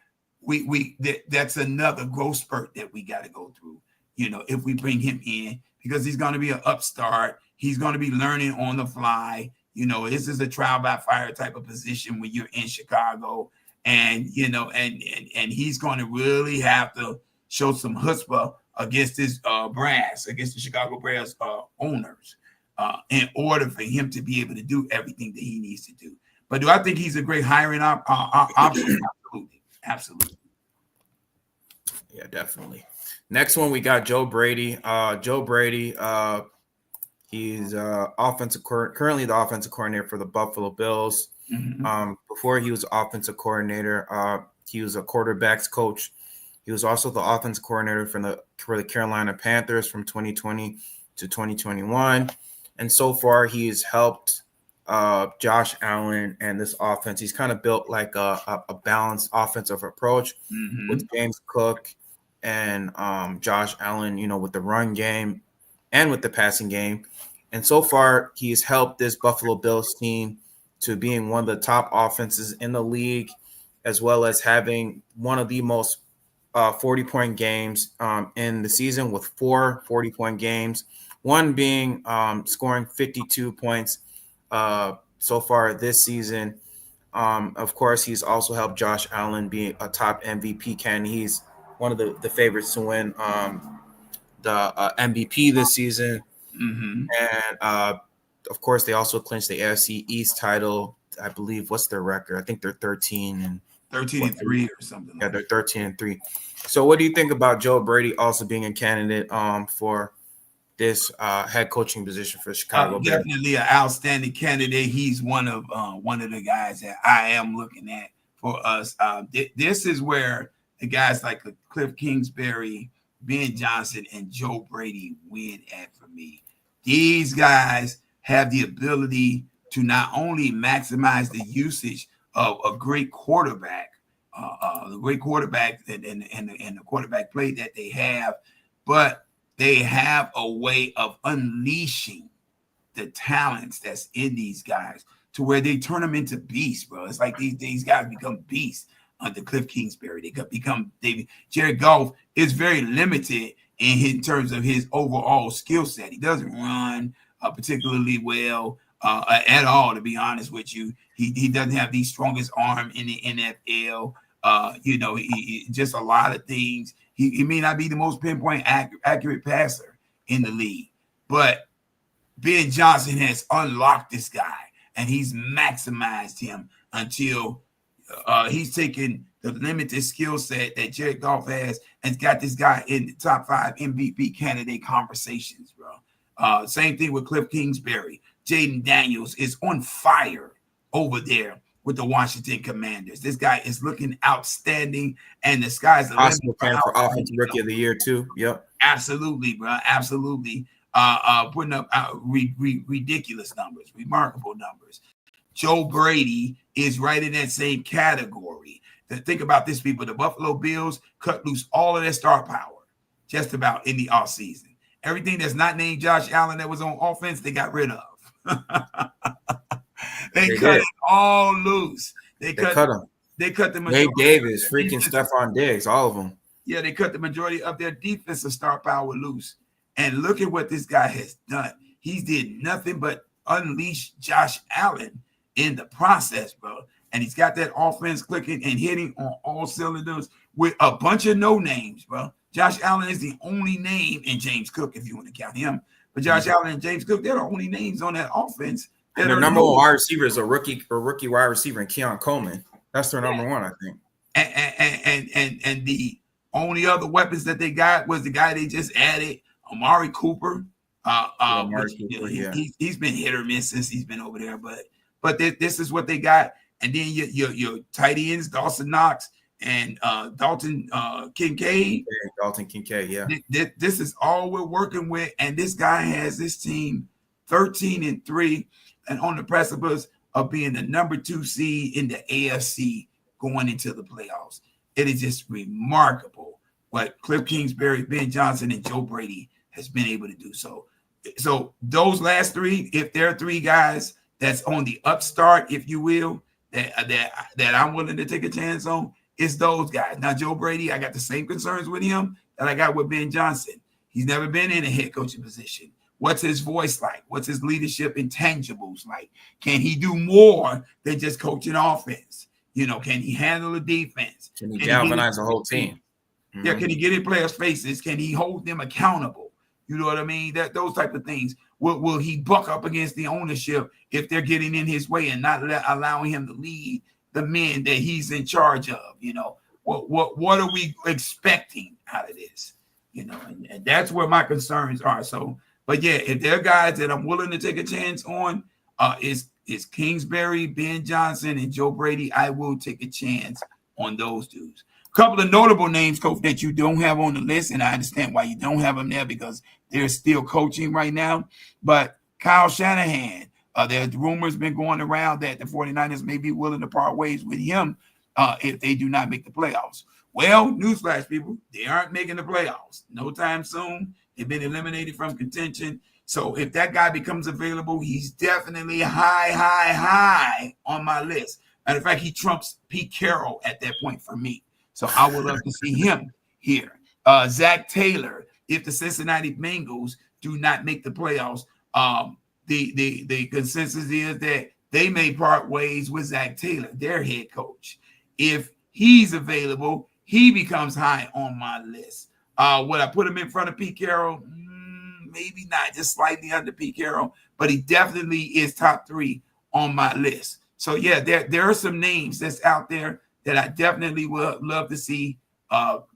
that's another growth spurt that we got to go through. If we bring him in, because he's going to be an upstart, he's going to be learning on the fly. This is a trial by fire type of position when you're in Chicago. And and he's going to really have to show some chutzpah against his against the Chicago Bears owners, in order for him to be able to do everything that he needs to do. But do I think he's a great hiring option? Absolutely. Yeah, definitely. Next one, we got Joe Brady. Joe Brady, he's currently the offensive coordinator for the Buffalo Bills. Mm-hmm. Before he was offensive coordinator, he was a quarterbacks coach. He was also the offensive coordinator for the Carolina Panthers from 2020 to 2021. And so far, he's helped Josh Allen and this offense. He's kind of built like a balanced offensive approach with James Cook and Josh Allen, with the run game and with the passing game. And so far, he's helped this Buffalo Bills team to being one of the top offenses in the league, as well as having one of the most 40-point games in the season with 4 40-point games, one being scoring 52 points so far this season. Of course, he's also helped Josh Allen be a top MVP candidate. He's one of the favorites to win the MVP this season. Mm-hmm. And of course, they also clinched the AFC East title. I believe, what's their record? I think they're 13 and 3 or something. Yeah, they're 13-3. So what do you think about Joe Brady also being a candidate for this head coaching position for Chicago Bears? Definitely an outstanding candidate. He's one of the guys that I am looking at for us. This is where the guys like Cliff Kingsbury, Ben Johnson, and Joe Brady win at for me. These guys have the ability to not only maximize the usage of a great quarterback, the great quarterback and the quarterback play that they have, but they have a way of unleashing the talents that's in these guys to where they turn them into beasts, bro. It's like these guys become beasts under Cliff Kingsbury. They could become Jared Goff is very limited in terms of his overall skill set. He doesn't run particularly well at all, to be honest with you. He doesn't have the strongest arm in the NFL. He just a lot of things. He may not be the most pinpoint accurate passer in the league, but Ben Johnson has unlocked this guy and he's maximized him until he's taken the limited skill set that Jared Goff has and got this guy in the top 5 MVP candidate conversations, bro. Same thing with Cliff Kingsbury. Jaden Daniels is on fire over there with the Washington Commanders. This guy is looking outstanding, and the sky's the limit for offensive rookie of the year too. Yep, absolutely, bro, absolutely. Putting up ridiculous numbers, remarkable numbers. Joe Brady is right in that same category. Think about this, people. The Buffalo Bills cut loose all of their star power just about in the offseason. Everything that's not named Josh Allen that was on offense, they got rid of. They cut it all loose. They cut them. They cut the majority. Nate Davis, freaking Stephon Diggs, all of them. Yeah, they cut the majority of their defensive star power loose. And look at what this guy has done. He did nothing but unleash Josh Allen in the process, bro. And he's got that offense clicking and hitting on all cylinders with a bunch of no names, bro. Josh Allen is the only name in James Cook, if you want to count him. But Josh Allen and James Cook, they're the only names on that offense. And their number one wide receiver is a rookie wide receiver in Keon Coleman. That's their number one, I think. And the only other weapons that they got was the guy they just added, Amari Cooper. He's been hit or miss since he's been over there, but this is what they got. And then your tight ends, Dawson Knox and Dalton Kincaid. Yeah, Dalton Kincaid, yeah. This is all we're working with, and this guy has this team 13-3 and on the precipice of being the number 2 seed in the AFC going into the playoffs. It is just remarkable what Cliff Kingsbury, Ben Johnson, and Joe Brady has been able to do. So those last 3, if there are 3 guys that's on the upstart, if you will, that I'm willing to take a chance on, it's those guys. Now, Joe Brady, I got the same concerns with him that I got with Ben Johnson. He's never been in a head coaching position. What's his voice like? What's his leadership intangibles like? Can he do more than just coaching offense? Can he handle the defense? Can he galvanize a whole team? Mm-hmm. Yeah, can he get in players' faces? Can he hold them accountable? You know what I mean? Those type of things. Will he buck up against the ownership if they're getting in his way and not allowing him to lead the men that he's in charge of? What are we expecting out of this? And that's where my concerns are. So, but yeah, if there are guys that I'm willing to take a chance on, is Kingsbury, Ben Johnson, and Joe Brady. I will take a chance on those dudes. A couple of notable names, Coach, that you don't have on the list, and I understand why you don't have them there because they're still coaching right now. But Kyle Shanahan, there's rumors been going around that the 49ers may be willing to part ways with him if they do not make the playoffs. Well, newsflash, people, they aren't making the playoffs. No time soon. They've been eliminated from contention. So if that guy becomes available, he's definitely high on my list. Matter of fact, he trumps Pete Carroll at that point for me. So I would love to see him here. Zach Taylor, if the Cincinnati Bengals do not make the playoffs, the consensus is that they may part ways with Zach Taylor, their head coach. If he's available, he becomes high on my list. Would I put him in front of Pete Carroll? Maybe not, just slightly under Pete Carroll, but he definitely is top 3 on my list. So yeah, there are some names that's out there that I definitely would love to see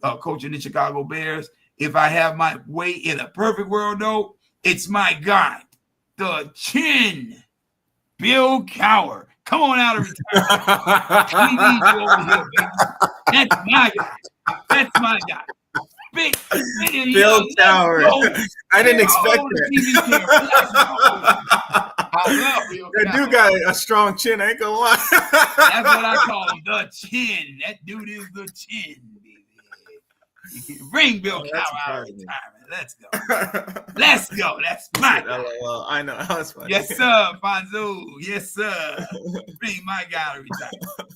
coaching the Chicago Bears. If I have my way in a perfect world, though, it's my guy, the Chin, Bill Cowher. Come on out of retirement. We need you over here, baby. That's my guy. That's my guy. Bill Cowher. I didn't expect that. I love Bill That dude got a strong chin. I ain't gonna lie. That's what I call him, the Chin. That dude is the Chin, baby. You can bring Bill Cowher out of retirement. Let's go. Let's go. That's my guy. I know. That's funny. Yes, sir, Fonzo. Yes, sir. Bring my guy out of retirement.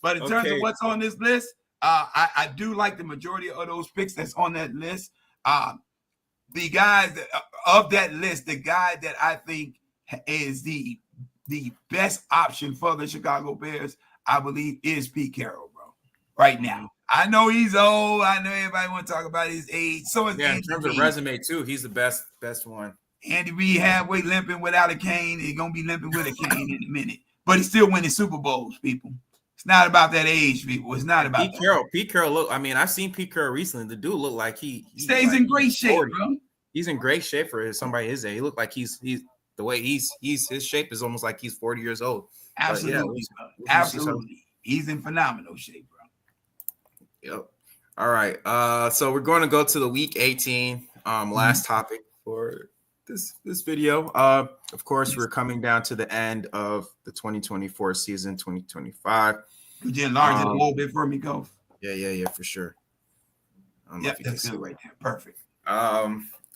But in terms of what's on this list, I do like the majority of those picks that's on that list. The guys of that list, the guy that I think is the best option for the Chicago Bears, I believe, is Pete Carroll, bro. Right now, I know he's old. I know everybody want to talk about his age. So is in terms of resume too, he's the best one. Andy Reid halfway limping without a cane. He's gonna be limping with a cane in a minute, but he's still winning Super Bowls, people. It's not about that age, people. It's not about Pete Carroll. Look, I mean, I've seen Pete Carroll recently. The dude looked like he stays like, in great shape, bro. He's in great shape for somebody his age. He looked like he's the way he's his shape is almost like he's 40 years old. Absolutely, absolutely. He's in phenomenal shape, bro. Yep. All right. So we're going to go to the week 18. Last topic for this video. Of course, we're coming down to the end of the 2024 season, 2025. Could you enlarge it a little bit for me, Go? Yeah, for sure. Yeah, that's good right there. Perfect.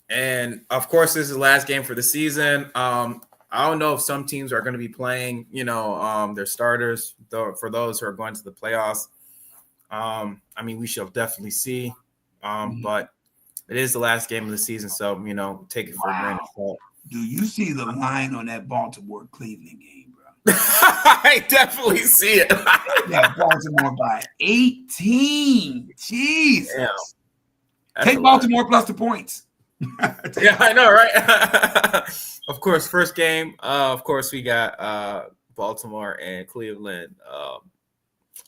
And of course, this is the last game for the season. I don't know if some teams are going to be playing, their starters for those who are going to the playoffs. I mean, we shall definitely see. But it is the last game of the season, so take it for a grain of salt. Do you see the line on that Baltimore-Cleveland game, bro? I definitely see it. Yeah, Baltimore by 18. Jesus. Yeah. Take Baltimore plus the points. Yeah, I know, right? Of course, first game. Of course, we got Baltimore and Cleveland.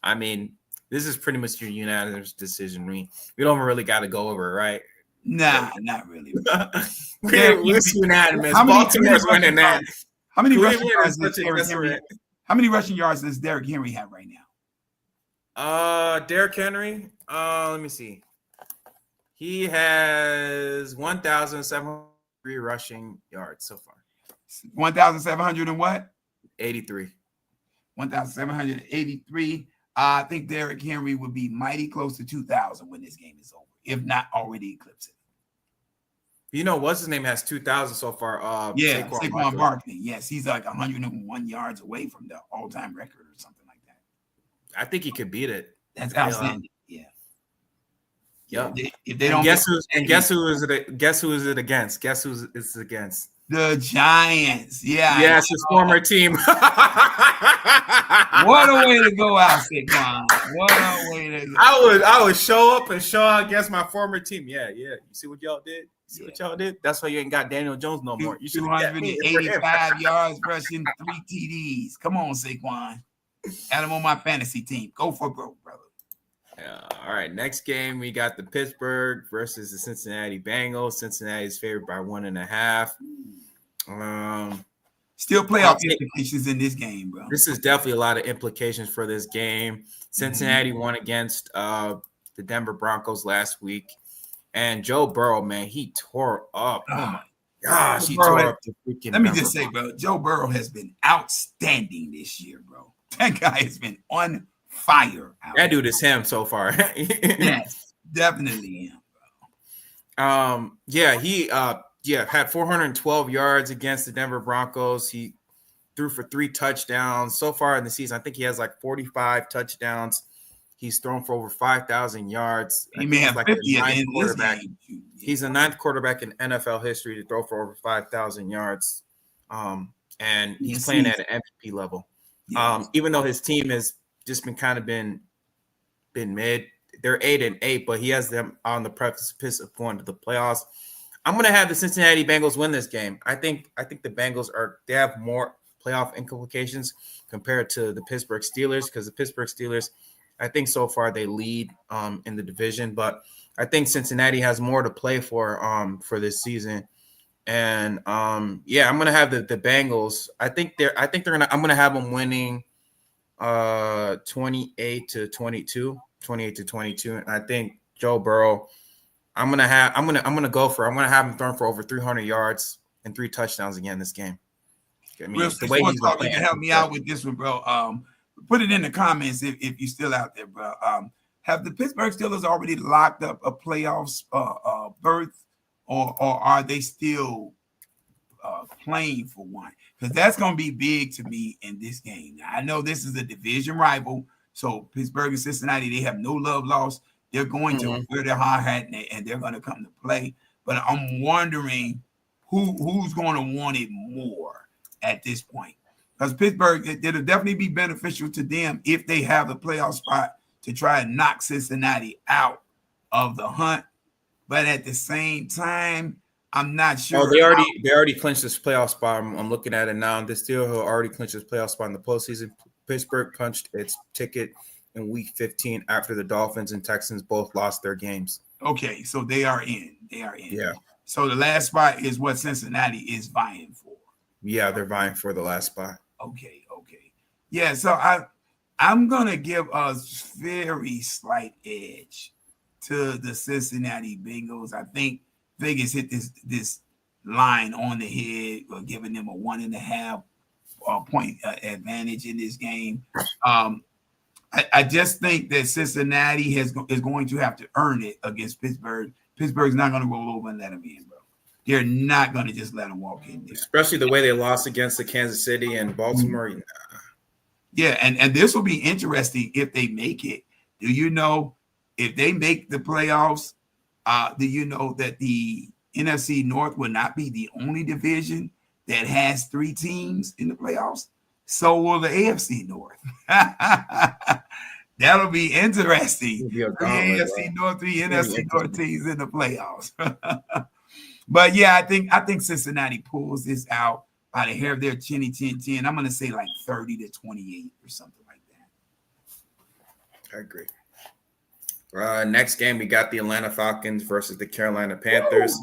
I mean, this is pretty much your unanimous decision. We don't really got to go over it, right? Nah, not really. We're unanimous. Baltimore's winning that. How many rushing yards does Derrick Henry have right now? Derrick Henry. Let me see. He has 1,703 rushing yards so far. 1,700 and what? 83. 1,783. I think Derrick Henry would be mighty close to 2,000 when this game is over, if not already eclipsed it. What's his name has 2,000 so far. Saquon Barkley. Yes, he's like 101 yards away from the all-time record or something like that. I think he could beat it. That's outstanding. Yeah. Yep. If they don't guess who is it against? Guess who it's against? The Giants. Yeah. Yes, his former team. What a way to go out, Saquon. What a way to go. I would show up and show out against my former team. Yeah. You see what y'all did? What y'all did? That's why you ain't got Daniel Jones no more. You 285 yards rushing, 3 TDs. Come on, Saquon. Got him on my fantasy team. Go for broke, brother. All right. Next game, we got the Pittsburgh versus the Cincinnati Bengals. Cincinnati is favored by 1.5. Still playoff implications in this game, bro. This is definitely a lot of implications for this game. Cincinnati won against the Denver Broncos last week. And Joe Burrow, man, he tore up. Oh, my gosh. He tore up the freaking Let me just say, bro, Joe Burrow has been outstanding this year, bro. That guy has been on fire. That dude is him so far. Yes, definitely him, bro. Yeah, had 412 yards against the Denver Broncos. He threw for 3 touchdowns so far in the season. I think he has like 45 touchdowns. He's thrown for over 5,000 yards. I He may think he's have like the 50 at the ninth end of this quarterback. game. He's the ninth quarterback in NFL history to throw for over 5,000 yards. And he's playing at an MVP level. Yes. Even though his team has just been mid, they're 8-8, but he has them on the precipice of going to the playoffs. I'm gonna have the Cincinnati Bengals win this game. I think the Bengals they have more playoff implications compared to the Pittsburgh Steelers, because the Pittsburgh Steelers, I think so far they lead in the division, but I think Cincinnati has more to play for this season. And yeah, I'm gonna have the Bengals. I think I'm gonna have them winning 28-22. And I think Joe Burrow, I'm gonna have him thrown for over 300 yards and 3 touchdowns again this game. I mean, the way he's been playing. You can help me out with this one, bro. Put it in the comments if you're still out there, bro. Have the Pittsburgh Steelers already locked up a playoffs berth, or are they still playing for one? Because that's going to be big to me in this game. Now, I know this is a division rival, so Pittsburgh and Cincinnati, they have no love lost. They're going to wear their hard hat and they're going to come to play. But I'm wondering who's going to want it more at this point. Because Pittsburgh, it'll definitely be beneficial to them if they have a playoff spot to try and knock Cincinnati out of the hunt. But at the same time, I'm not sure. Oh, they already clinched this playoff spot. I'm looking at it now. They still already clinched this playoff spot in the postseason. Pittsburgh punched its ticket in Week 15 after the Dolphins and Texans both lost their games. Okay, so they are in. Yeah. So the last spot is what Cincinnati is vying for. Yeah, they're vying for the last spot. Okay. Yeah, so I'm gonna give a very slight edge to the Cincinnati Bengals. I think Vegas hit this line on the head, giving them a 1.5 point advantage in this game. I just think that Cincinnati is going to have to earn it against Pittsburgh. Pittsburgh's not going to roll over and let them in, bro. They're not going to just let them walk in there. Especially the way they lost against the Kansas City and Baltimore. Yeah, and this will be interesting if they make it. Do you know if they make the playoffs? Do you know that the NFC North will not be the only division that has 3 teams in the playoffs? So will the AFC North. That'll be interesting. 3 AFC North, 3 NFC North teams in the playoffs. But yeah, I think Cincinnati pulls this out by the hair of their chinny chin chin. I'm gonna say like 30-28 or something like that. I agree. Next game, we got the Atlanta Falcons versus the Carolina Panthers.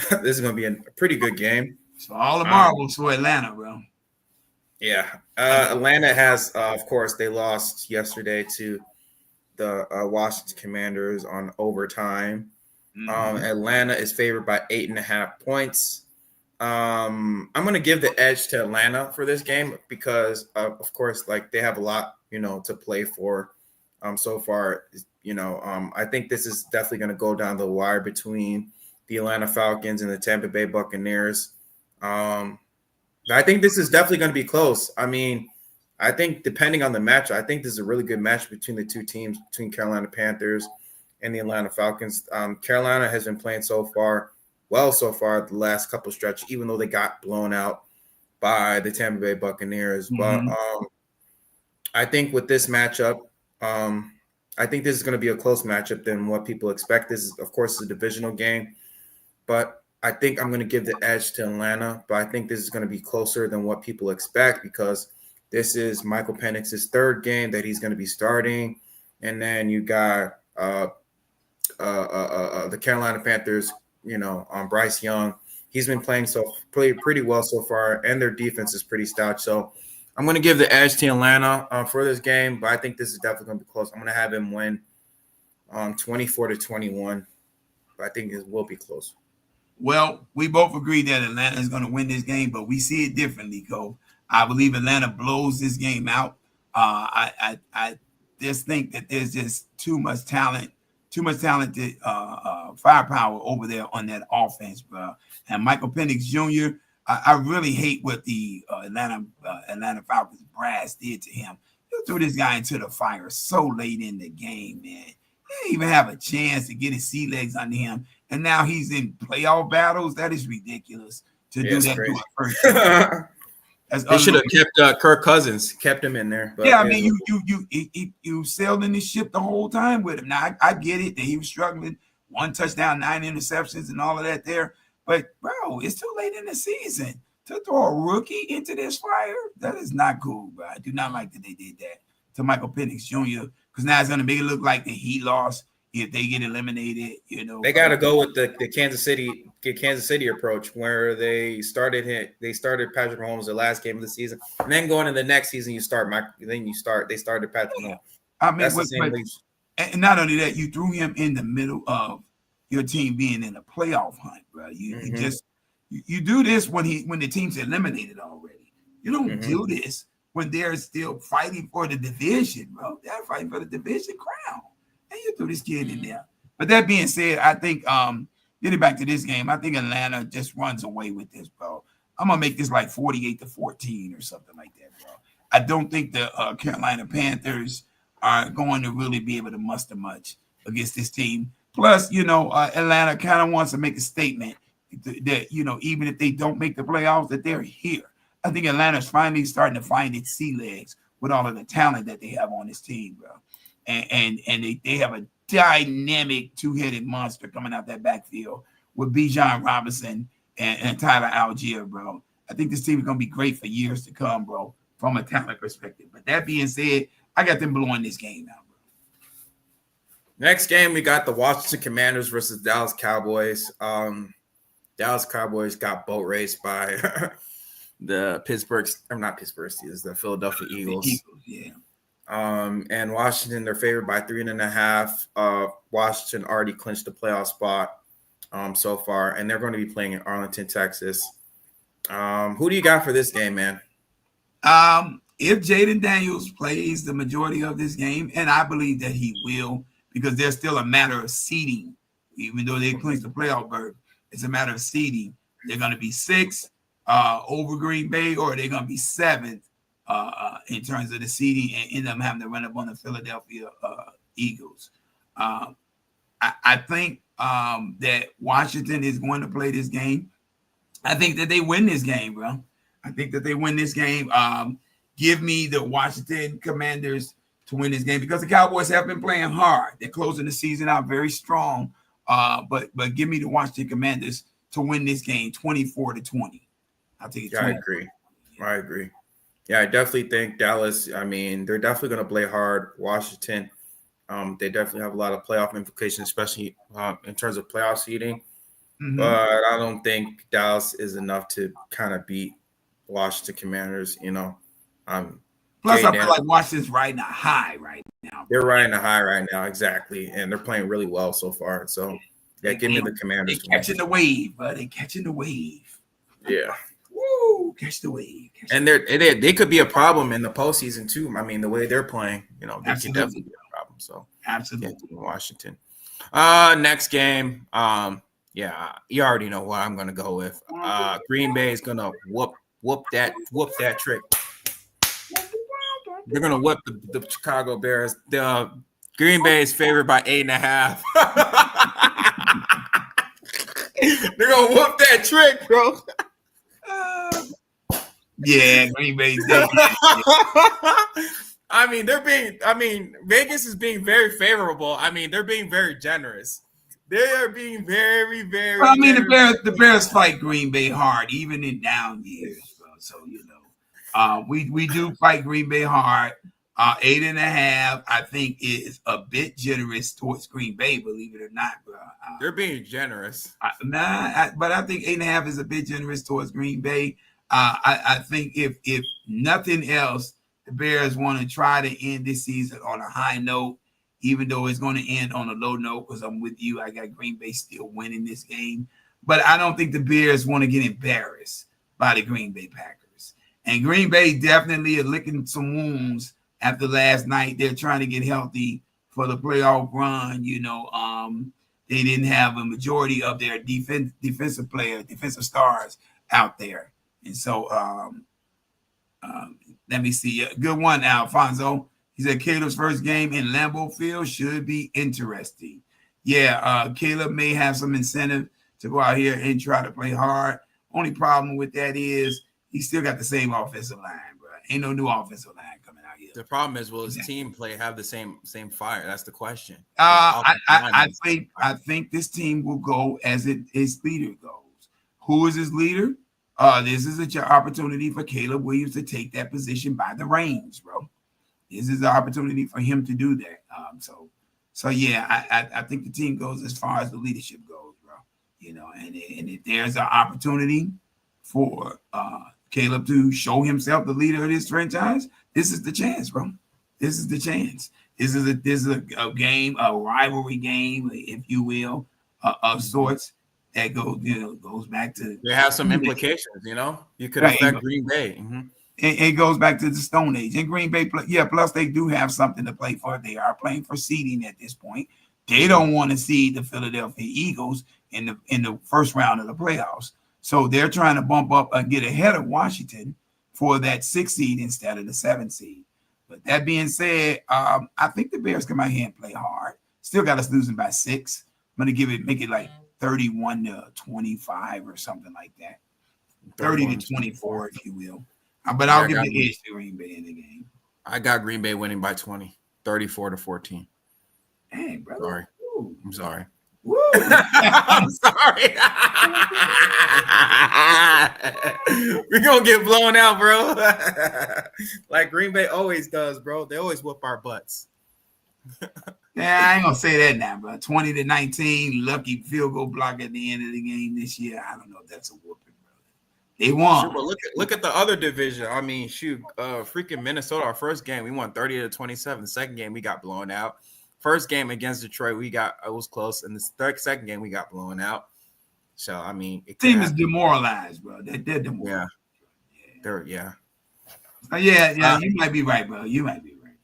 This is going to be a pretty good game. So all the marbles for Atlanta, bro. Yeah. Atlanta has, of course, they lost yesterday to the Washington Commanders on overtime. Atlanta is favored by 8.5 points. I'm going to give the edge to Atlanta for this game because, of course, like they have a lot, to play for. So far, I think this is definitely going to go down the wire between the Atlanta Falcons and the Tampa Bay Buccaneers. I think this is definitely going to be close. I mean, I think depending on the match, I think this is a really good match between the two teams, between Carolina Panthers and the Atlanta Falcons. Carolina has been playing so far the last couple stretch, even though they got blown out by the Tampa Bay Buccaneers. But I think with this matchup, I think this is going to be a close matchup than what people expect. This is, of course, a divisional game, but I think I'm going to give the edge to Atlanta. But I think this is going to be closer than what people expect because this is Michael Penix's 3rd game that he's going to be starting, and then you got the Carolina Panthers. Bryce Young. He's been playing pretty well so far, and their defense is pretty stout. So I'm going to give the edge to Atlanta for this game, but I think this is definitely going to be close. I'm going to have him win 24-21, but I think it will be close. Well, we both agree that Atlanta is going to win this game, but we see it differently, Cole. I believe Atlanta blows this game out. I just think that there's just too much talent too much talented firepower over there on that offense, bro. And Michael Penix Jr., I really hate what the Atlanta Falcons brass did to him. You threw this guy into the fire so late in the game, man. He didn't even have a chance to get his sea legs under him. And now he's in playoff battles. That is ridiculous to do that to a first game. They should have kept Kirk Cousins, kept him in there. But yeah, I mean, you sailed in the ship the whole time with him. Now, I get it that he was struggling. 1 touchdown, 9 interceptions, and all of that there. But, bro, it's too late in the season to throw a rookie into this fire. That is not cool, bro. I do not like that they did that to Michael Penix Jr. because now it's going to make it look like that he lost if they get eliminated. You know, they got to go with the Kansas City approach where they started Patrick Mahomes the last game of the season, and then going into the next season they started Patrick Mahomes. I mean, and not only that, you threw him in the middle of your team being in a playoff hunt, bro. You do this when the team's eliminated already. You don't do this when they're still fighting for the division, bro. They're fighting for the division crown. And you threw this kid in there. But that being said, I think getting back to this game, I think Atlanta just runs away with this, bro. I'm gonna make this like 48-14 or something like that, bro. I don't think the Carolina Panthers are going to really be able to muster much against this team. Plus, Atlanta kind of wants to make a statement that, even if they don't make the playoffs, that they're here. I think Atlanta's finally starting to find its sea legs with all of the talent that they have on this team, bro. And they have a dynamic two-headed monster coming out that backfield with Bijan Robinson and Tyler Algier, bro. I think this team is going to be great for years to come, bro, from a talent perspective. But that being said, I got them blowing this game out, bro. Next game, we got the Washington Commanders versus Dallas Cowboys. Dallas Cowboys got boat raced by the Philadelphia Eagles. Yeah. And Washington, they're favored by 3.5. Washington already clinched the playoff spot so far, and they're going to be playing in Arlington, Texas. Who do you got for this game, man? If Jaden Daniels plays the majority of this game, and I believe that he will, because there's still a matter of seeding, even though they clinched the playoff berth, it's a matter of seeding. They're going to be 6th over Green Bay, or they're going to be 7th in terms of the seeding and end up having to run up on the Philadelphia Eagles. I think that Washington is going to play this game. I think that they win this game, bro. I think that they win this game. Give me the Washington Commanders to win this game because the Cowboys have been playing hard. They're closing the season out very strong. But give me the Washington Commanders to win this game 24-20. I think it's 20. I agree. Yeah, I definitely think Dallas, I mean, they're definitely going to play hard. Washington, they definitely have a lot of playoff implications, especially in terms of playoff seeding. Mm-hmm. But I don't think Dallas is enough to kind of beat Washington Commanders, Plus, I feel like Washington's riding a high right now. They're riding a high right now, exactly. And they're playing really well so far. So, yeah, give me the Commanders. They're catching the wave, bud. They're catching the wave. Yeah. Woo! Catch the wave. And they could be a problem in the postseason, too. I mean, the way they're playing, they could definitely be a problem. So, absolutely. Yeah, Washington. Next game. Yeah, you already know what I'm going to go with. Green Bay is going to whoop that trick. They're going to whip the Chicago Bears. The Green Bay is favored by 8.5. They're going to whoop that trick, bro. Yeah, Green Bay. Vegas is being very favorable. I mean, they're being very generous. They are being very, very. Well, I mean, the Bears fight Green Bay hard, even in down years, bro. So we do fight Green Bay hard. 8.5, I think, is a bit generous towards Green Bay. Believe it or not, bro. They're being generous. But I think 8.5 is a bit generous towards Green Bay. I think if nothing else, the Bears want to try to end this season on a high note, even though it's going to end on a low note, because I'm with you. I got Green Bay still winning this game. But I don't think the Bears want to get embarrassed by the Green Bay Packers. And Green Bay definitely are licking some wounds after last night. They're trying to get healthy for the playoff run. They didn't have a majority of their defensive stars out there, and so let me see. Good one, Alfonso. He said Caleb's first game in Lambeau Field should be interesting. Yeah, Caleb may have some incentive to go out here and try to play hard. Only problem with that is he still got the same offensive line, bro. Ain't no new offensive line coming out here. The problem is, will his team play have the same fire? That's the question. I think this team will go as its leader goes. Who is his leader? This is an opportunity for Caleb Williams to take that position by the reins, bro. This is an opportunity for him to do that. So yeah, I think the team goes as far as the leadership goes, bro. And if there's an opportunity for Caleb to show himself the leader of this franchise, this is the chance, bro. This is the chance. This is a game, a rivalry game, if you will, of sorts that goes back to. They have some implications, You could affect Green Bay. Mm-hmm. It goes back to the Stone Age. And Green Bay, plus they do have something to play for. They are playing for seeding at this point. They don't want to seed the Philadelphia Eagles in the first round of the playoffs. So they're trying to bump up and get ahead of Washington for that 6th seed instead of the 7th seed. But that being said, I think the Bears come out here and play hard. Still got us losing by 6. I'm going to make it like 31-25 or something like that. 30-24, if you will. But I'll give the edge to Green Bay in the game. I got Green Bay winning by 20, 34-14. Dang, brother. Sorry. I'm sorry. Woo. I'm sorry. We're going to get blown out, bro. Like Green Bay always does, bro. They always whoop our butts. Yeah, I ain't going to say that now, bro. 20-19, lucky field goal block at the end of the game this year. I don't know if that's a whooping. They won. But look at the other division. I mean, freaking Minnesota. Our first game, we won 30-27. Second game, we got blown out. First game against Detroit, it was close. And the second game, we got blown out. So I mean, team is demoralized, bro. They're demoralized. Yeah. You might be right, bro. You might be right,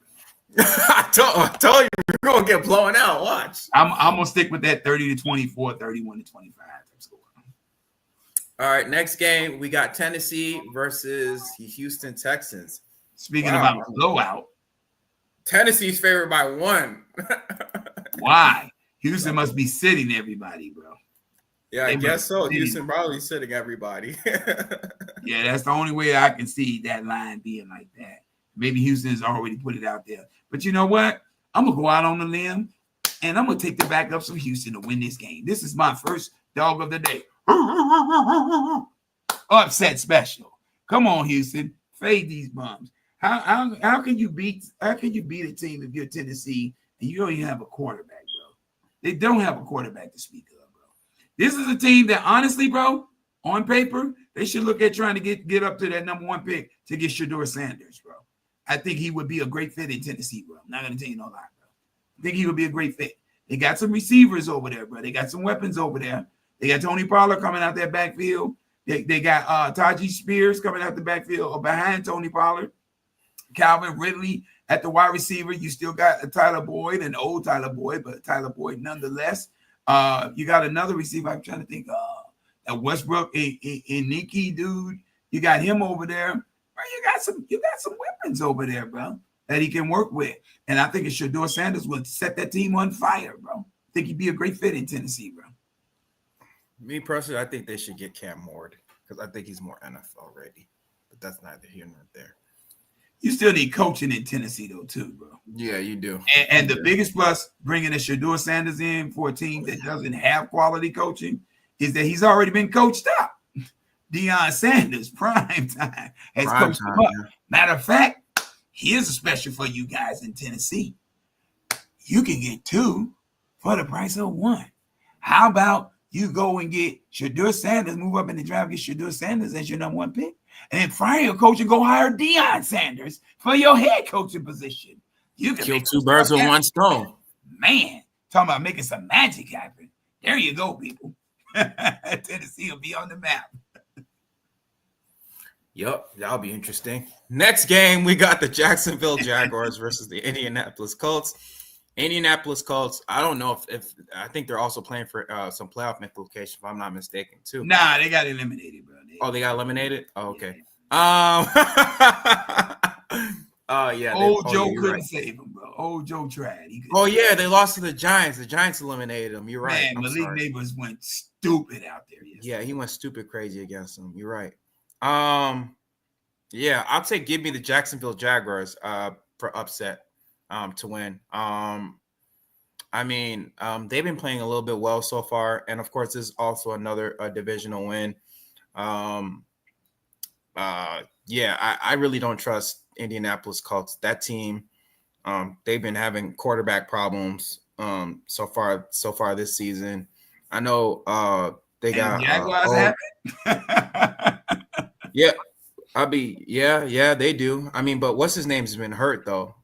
bro. I told you we're gonna get blown out. Watch. I'm gonna stick with that 30-24, 31-25. All right, next game, we got Tennessee versus Houston Texans. Speaking about a blowout. Tennessee's favored by 1. Why? Houston must be sitting everybody, bro. Yeah, I guess so. Houston probably sitting everybody. Yeah, that's the only way I can see that line being like that. Maybe Houston's already put it out there. But you know what? I'm going to go out on the limb, and I'm going to take the backups of Houston to win this game. This is my first dog of the day. Upset special. Come on, Houston. Fade these bums. How can you beat a team if you're Tennessee and you don't even have a quarterback, bro? They don't have a quarterback to speak of, bro. This is a team that honestly, bro, on paper, they should look at trying to get up to that number 1 pick to get Shedeur Sanders, bro. I think he would be a great fit in Tennessee, bro. I'm not gonna tell you no lie, bro. I think he would be a great fit. They got some receivers over there, bro. They got some weapons over there. They got Tony Pollard coming out that backfield. They got Tajee Spears coming out the backfield or behind Tony Pollard. Calvin Ridley at the wide receiver. You still got Tyler Boyd, an old Tyler Boyd, but Tyler Boyd nonetheless. You got another receiver. I'm trying to think. Westbrook, in Nikki, dude. You got him over there. Bro, you got some weapons over there, bro, that he can work with. And I think Shedeur Sanders would set that team on fire, bro. I think he'd be a great fit in Tennessee, bro. Me personally, I think they should get Cam Ward because I think he's more NFL ready. But that's neither here nor there. You still need coaching in Tennessee, though, too, bro. Yeah, you do. And the biggest plus bringing a Shedeur Sanders in for a team that doesn't have quality coaching is that he's already been coached up. Deion Sanders, prime time, has coached him up. Yeah. Matter of fact, here's a special for you guys in Tennessee. You can get 2 for the price of 1. How about you go and get Shedeur Sanders, move up in the draft, get Shedeur Sanders as your number 1 pick, and then fire your coach and go hire Deion Sanders for your head coaching position. You can kill 2 birds with 1 stone. Man, talking about making some magic happen. There you go, people. Tennessee will be on the map. Yep, that'll be interesting. Next game, we got the Jacksonville Jaguars versus the Indianapolis Colts. Indianapolis Colts. I don't know if I think they're also playing for some playoff implication, if I'm not mistaken, too. Nah, they got eliminated, bro. They got eliminated. Oh, okay. Yeah. Old Joe you're couldn't right. save him, bro. Old Joe tried. Yeah, they lost to the Giants. The Giants eliminated them. You're right. Man, Malik Neighbors went stupid out there. Yeah, he went stupid crazy against them. You're right. Yeah, I'll take give me the Jacksonville Jaguars for upset to win. I mean, they've been playing a little bit well so far, and of course, this is also another divisional win. Yeah, I really don't trust Indianapolis Colts. That team, they've been having quarterback problems so far this season. I know they got Jaguars yeah. Yeah, they do. I mean, but what's his name's been hurt though.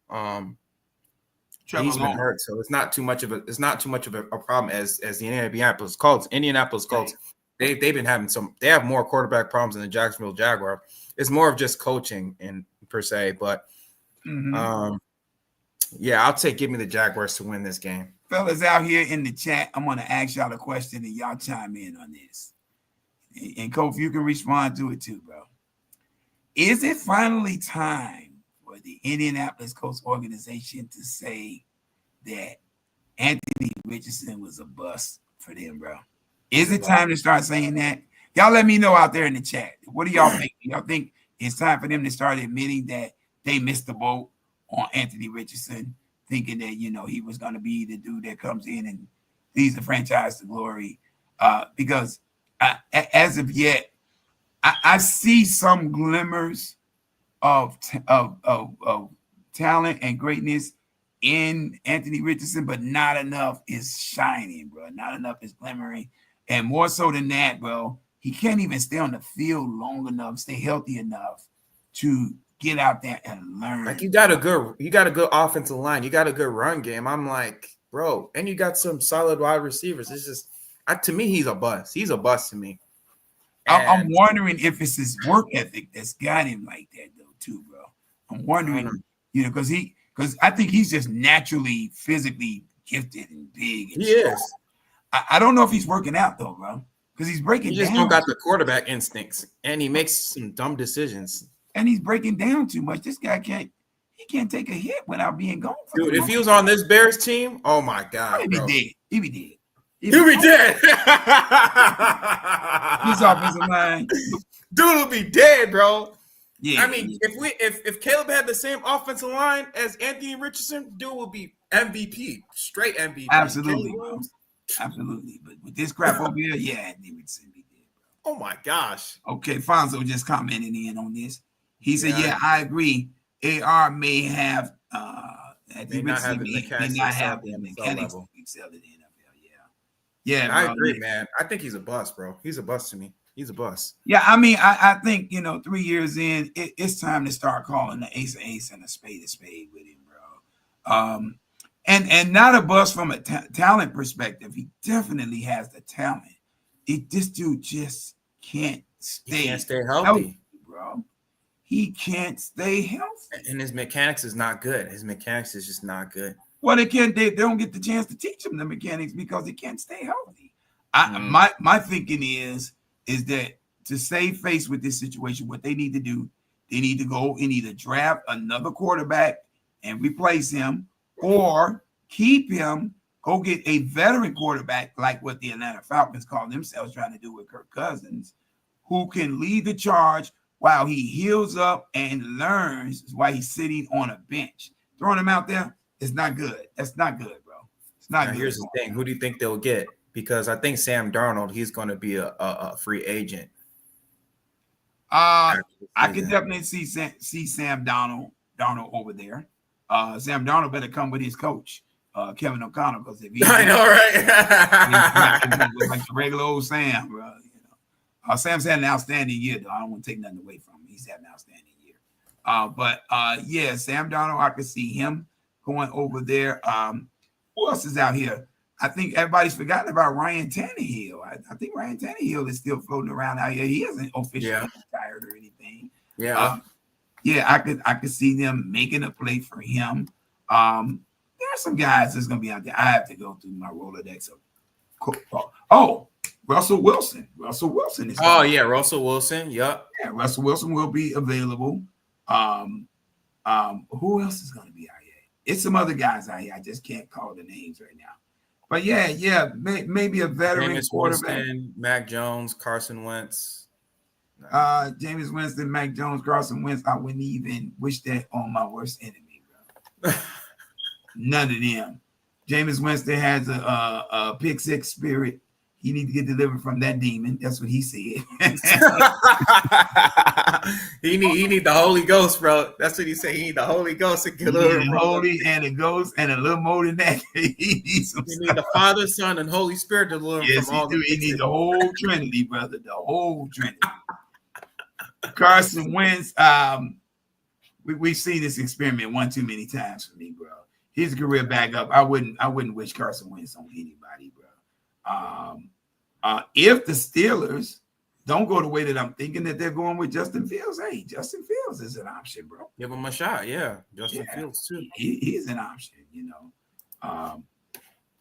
He's been hurt, so it's not too much of a problem as the Indianapolis Colts. They've been having they have more quarterback problems than the Jacksonville Jaguars. It's more of just coaching and per se, but yeah, I'll give me the Jaguars to win this game. Fellas out here in the chat, I'm gonna ask y'all a question and y'all chime in on this. And Coach, you can respond to it too, bro. Is it finally time for the Indianapolis Colts organization to say that Anthony Richardson was a bust for them, bro? Is it time to start saying that? Y'all let me know out there in the chat. What do y'all think? Y'all think it's time for them to start admitting that they missed the boat on Anthony Richardson, thinking that, he was going to be the dude that comes in and leads the franchise to glory? Because as of yet, I see some glimmers of talent and greatness in Anthony Richardson, but not enough is shining, bro. Not enough is glimmering. And more so than that, bro, he can't even stay on the field long enough, stay healthy enough to get out there and learn. Like you got a good offensive line, you got a good run game. I'm like, bro, and you got some solid wide receivers. It's just to me, he's a bust. He's a bust to me. I'm wondering if it's his work ethic that's got him like that, though, too, bro. I'm wondering, because I think he's just naturally physically gifted and big. And he is. I don't know if he's working out though, bro, because he's breaking. He just don't got the quarterback instincts, and he makes some dumb decisions. And he's breaking down too much. This guy can't take a hit without being gone. Dude, if he was on this Bears team, oh my god, he'd be dead. He'd be dead. He'll be dead. His offensive line. Dude will be dead, bro. Yeah. I mean, if Caleb had the same offensive line as Anthony Richardson, dude will be MVP, straight MVP. Absolutely, bro. Absolutely. But with this crap over here, yeah, Anthony Richardson be dead, bro. Oh my gosh. Okay, Fonzo just commented in on this. He said, "Yeah, I agree. AR may have may not have the mechanics to excel in the NFL." Yeah, I agree, man. I think he's a bust, bro. He's a bust to me. He's a bust. Yeah, I mean, I think 3 years in, it's time to start calling the ace and a spade with him, bro. And not a bust from a talent perspective. He definitely has the talent. This dude just can't stay healthy, bro. He can't stay healthy, and his mechanics is not good. His mechanics is just not good. Well, they don't get the chance to teach him the mechanics because he can't stay healthy. My thinking is that to save face with this situation, what they need to do, they need to go and either draft another quarterback and replace him, or keep him, go get a veteran quarterback like what the Atlanta Falcons call themselves trying to do with Kirk Cousins, who can lead the charge while he heals up and learns while he's sitting on a bench. Throwing him out there, it's not good. That's not good, bro. It's not good. Here's the thing. Who do you think they'll get? Because I think Sam Darnold, he's going to be a free agent. I could definitely see Sam Darnold over there. Sam Darnold better come with his coach, Kevin O'Connell, because if he I know, right? He's like the regular old Sam, bro. Sam's had an outstanding year, though. I don't want to take nothing away from him. He's had an outstanding year. But yeah, Sam Darnold, I could see him going over there. Who else is out here? I think everybody's forgotten about Ryan Tannehill. I think Ryan Tannehill is still floating around out here. He hasn't officially retired or anything. Yeah. I could see them making a play for him. There's are some guys that's going to be out there. I have to go through my Rolodex of. Oh, Russell Wilson. Russell Wilson is. Oh yeah, Russell Wilson. Yep. Yeah, Russell Wilson will be available. Who else is going to be out here? It's some other guys out here. I just can't call the names right now. But yeah, maybe a veteran Jameis quarterback. Winston, Mac Jones, Carson Wentz. Jameis Winston, Mac Jones, Carson Wentz. I wouldn't even wish that on my worst enemy, bro. None of them. Jameis Winston has a pick six spirit. He need to get delivered from that demon. That's what he said. he need the Holy Ghost, bro. That's what he said. He need the Holy Ghost to get over the Holy and a ghost and a little more than that. He needs the Father, Son, and Holy Spirit to deliver him from all the. He needs the whole Trinity, brother. The whole Trinity. Carson Wentz. We've seen this experiment one too many times for me, bro. His career back up. I wouldn't wish Carson Wentz on anybody, bro. If the Steelers don't go the way that I'm thinking that they're going with Justin Fields, hey, Justin Fields is an option, bro. Give him a shot, yeah. Justin Fields too. He's an option,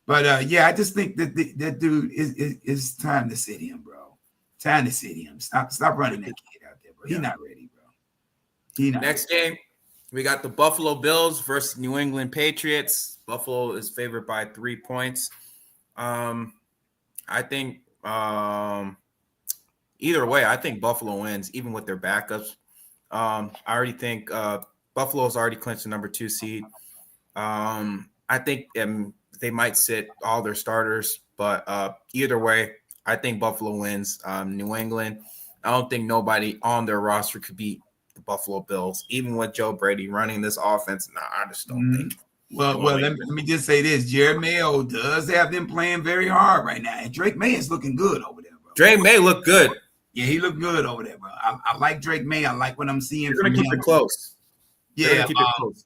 But I just think that that dude is time to sit him, bro. Time to sit him. Stop running that kid out there, bro. He's not ready, bro. Next game, we got the Buffalo Bills versus New England Patriots. Buffalo is favored by 3 points. I think either way, I think Buffalo wins, even with their backups. I already think Buffalo's already clinched the number 2 seed. I think they might sit all their starters, but either way, I think Buffalo wins. New England, I don't think nobody on their roster could beat the Buffalo Bills, even with Joe Brady running this offense. Nah, I just don't think. Well, let me just say this. Jared Mayo does have them playing very hard right now. And Drake May is looking good over there, bro. Drake May look good. Yeah, he looked good over there, bro. I like Drake May. I like what I'm seeing. You're going to keep it close. Yeah, keep it close.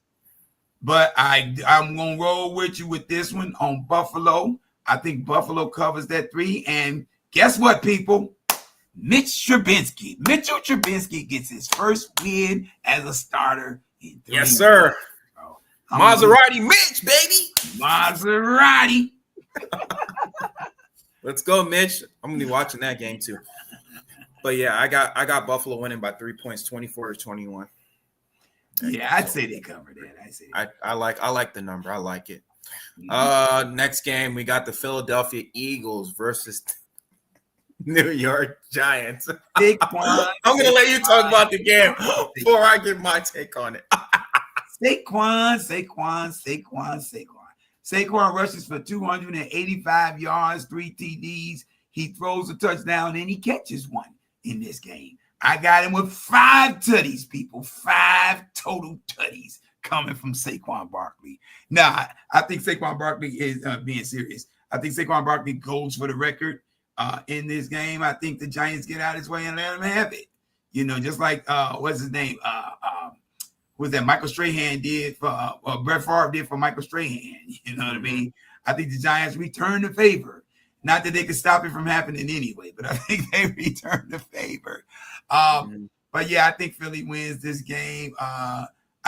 But I'm going to roll with you with this one on Buffalo. I think Buffalo covers that 3. And guess what, people? Mitchell Trubisky gets his first win as a starter in 3 Yes, sir. Maserati Mitch, baby. Maserati. Let's go, Mitch. I'm gonna be watching that game too. But yeah, I got Buffalo winning by 3 points, 24-21. Yeah, I'd say they covered that. I like the number. I like it. Next game, we got the Philadelphia Eagles versus New York Giants. I'm gonna let you talk about the game before I give my take on it. Saquon rushes for 285 yards, 3 TDs. He throws a touchdown and he catches one in this game. I got him with 5 tutties, people. 5 total tutties coming from Saquon Barkley. Now, I think Saquon Barkley is being serious. I think Saquon Barkley goes for the record in this game. I think the Giants get out of his way and let him have it. Just like what's his name? Was that Michael Strahan did for Brett Favre did for Michael Strahan? You know what I mean? I think the Giants return the favor. Not that they could stop it from happening anyway, but I think they return the favor. But yeah, I think Philly wins this game. I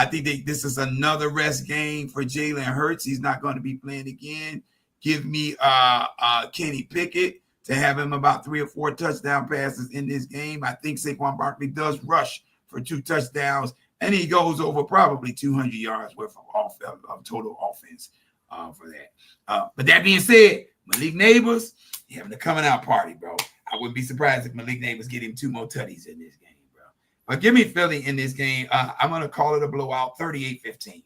think this is another rest game for Jalen Hurts. He's not going to be playing again. Give me Kenny Pickett to have him about 3 or 4 touchdown passes in this game. I think Saquon Barkley does rush for 2 touchdowns. And he goes over probably 200 yards worth of total offense for that. But that being said, Malik Neighbors, having a coming out party, bro. I wouldn't be surprised if Malik Neighbors get him 2 more tutties in this game, bro. But give me Philly in this game. I'm going to call it a blowout, 38-15.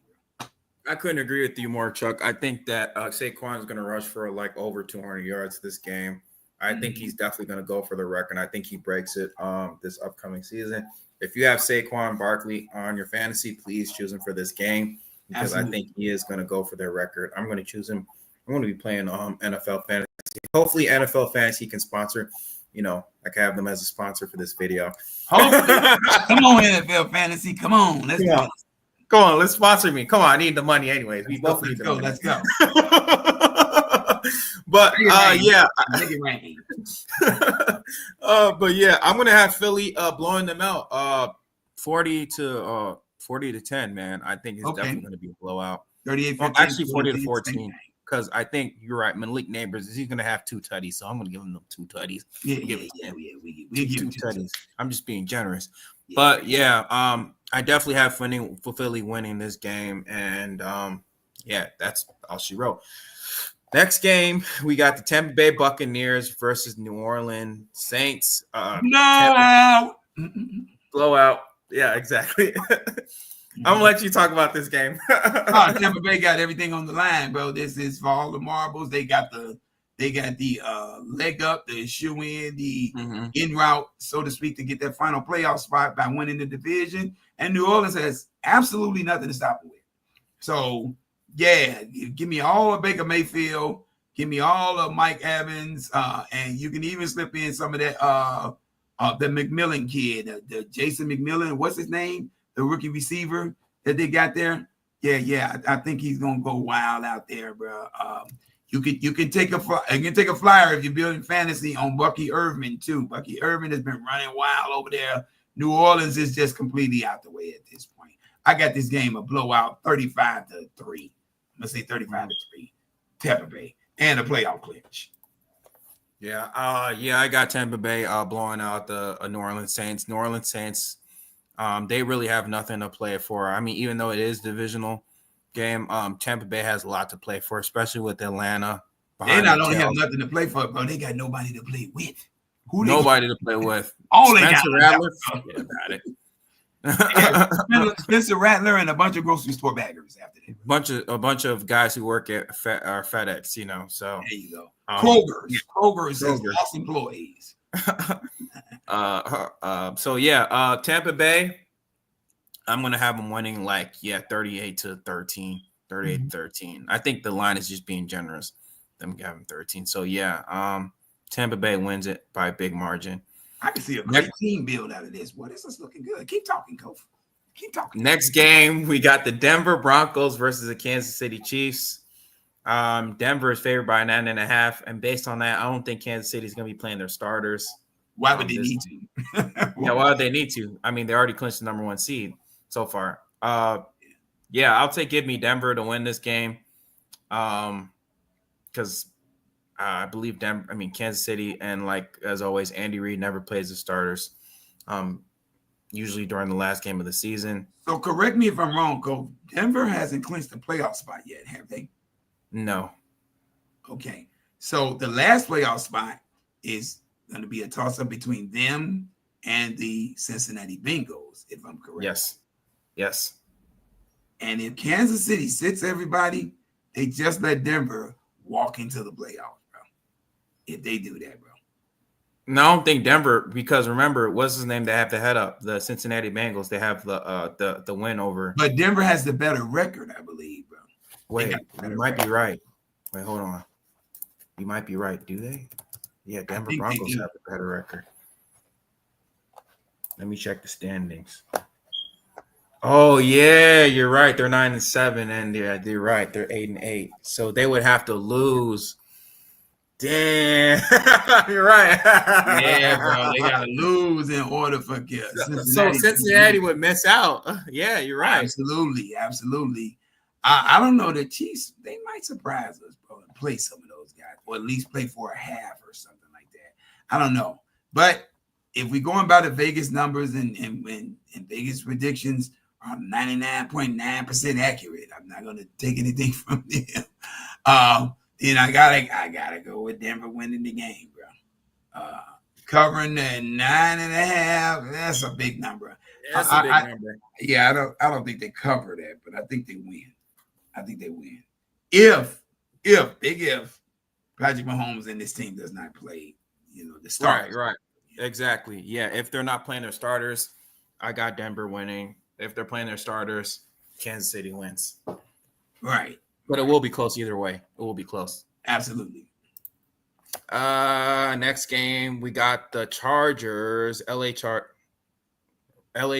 I couldn't agree with you more, Chuck. I think that Saquon is going to rush for like over 200 yards this game. I think he's definitely going to go for the record. I think he breaks it this upcoming season. If you have Saquon Barkley on your fantasy, please choose him for this game because I think he is going to go for their record. I'm going to choose him. I'm going to be playing NFL fantasy. Hopefully, NFL fantasy can sponsor. I can have them as a sponsor for this video. Come on, NFL fantasy. Come on. Let's go. Come on, let's sponsor me. Come on, I need the money anyways. We both need the money. Let's go. But but yeah, I'm gonna have Philly blowing them out 40 to 10, man. I think it's definitely gonna be a blowout. 38-15. Well, actually 40-14. Because I think you're right. Malik Neighbors, he's going to have 2 tutties. So I'm going to give him 2 tutties. Yeah. We give him 2 tutties. I'm just being generous. Yeah. But yeah, I definitely have Philly winning this game. And yeah, that's all she wrote. Next game, we got the Tampa Bay Buccaneers versus New Orleans Saints. Blowout. Yeah, exactly. I'm gonna let you talk about this game. Tampa Bay got everything on the line, bro. This is for all the marbles. They got the leg up, the shoe in, the in route, so to speak, to get that final playoff spot by winning the division. And New Orleans has absolutely nothing to stop them with. So yeah, give me all of Baker Mayfield, give me all of Mike Evans, and you can even slip in some of that the McMillan kid, the Jason McMillan. What's his name? The rookie receiver that they got there. Yeah. I think he's gonna go wild out there, bro. You can take a flyer if you're building fantasy on Bucky Irvin too. Bucky Irvin has been running wild over there. New Orleans is just completely out the way at this point. I got this game a blowout, 35-3. I'm gonna say 35-3, Tampa Bay, and a playoff clinch. Yeah, I got Tampa Bay blowing out the New Orleans Saints. New Orleans Saints. They really have nothing to play for. I mean, even though it is divisional game, Tampa Bay has a lot to play for, especially with Atlanta. They not only have nothing to play for, bro. They got nobody to play with. Nobody to play with. All Spencer they got. Rattler. Yeah, about it. Spencer Rattler and a bunch of grocery store baggers after that. A bunch of guys who work at FedEx, you know. So there you go. Kroger's lost employees. So yeah, Tampa Bay, I'm gonna have them winning 38-13, 38-13. I think the line is just being generous. Them having 13. So yeah, Tampa Bay wins it by a big margin. I can see a great team build out of this. Boy, this is looking good. Keep talking, Kof. Keep talking. Next game, we got the Denver Broncos versus the Kansas City Chiefs. Denver is favored by 9.5, and based on that, I don't think Kansas City is going to be playing their starters. Why would they need to? Yeah, why would they need to? I mean, they already clinched the number 1 seed so far. Yeah, give me Denver to win this game, because I believe Kansas City, and as always, Andy Reid never plays the starters. Usually during the last game of the season. So correct me if I'm wrong, Coach. Denver hasn't clinched the playoff spot yet, have they? No. Okay. So the last playoff spot is going to be a toss-up between them and the Cincinnati Bengals, if I'm correct. Yes. And if Kansas City sits everybody, they just let Denver walk into the playoffs, bro. If they do that, bro. No, I don't think Denver, because remember, what's his name? They have the head up, the Cincinnati Bengals. They have the win over. But Denver has the better record, I believe, bro. Wait, you might be right. Wait, hold on. You might be right. Do they? Yeah, Denver Broncos have a better record. Let me check the standings. Oh yeah, you're right. They're 9-7, and they're right. They're 8-8. So they would have to lose. Damn, you're right. Yeah, bro, they gotta lose in order for Cincinnati. So Cincinnati would miss out. Yeah, you're right. Absolutely. I don't know. The Chiefs, they might surprise us, bro, and play some of those guys, or at least play for a half or something like that. I don't know. But if we're going by the Vegas numbers and Vegas predictions are 99.9% accurate, I'm not gonna take anything from them. Then I gotta go with Denver winning the game, bro. Covering the 9.5, that's a big number. That's a big number. Yeah, I don't think they cover that, but I think they win. If Patrick Mahomes and this team does not play, the starters. Right. Exactly. Yeah, if they're not playing their starters, I got Denver winning. If they're playing their starters, Kansas City wins. Right. But it will be close either way. It will be close. Absolutely. Next game, we got the Chargers, LA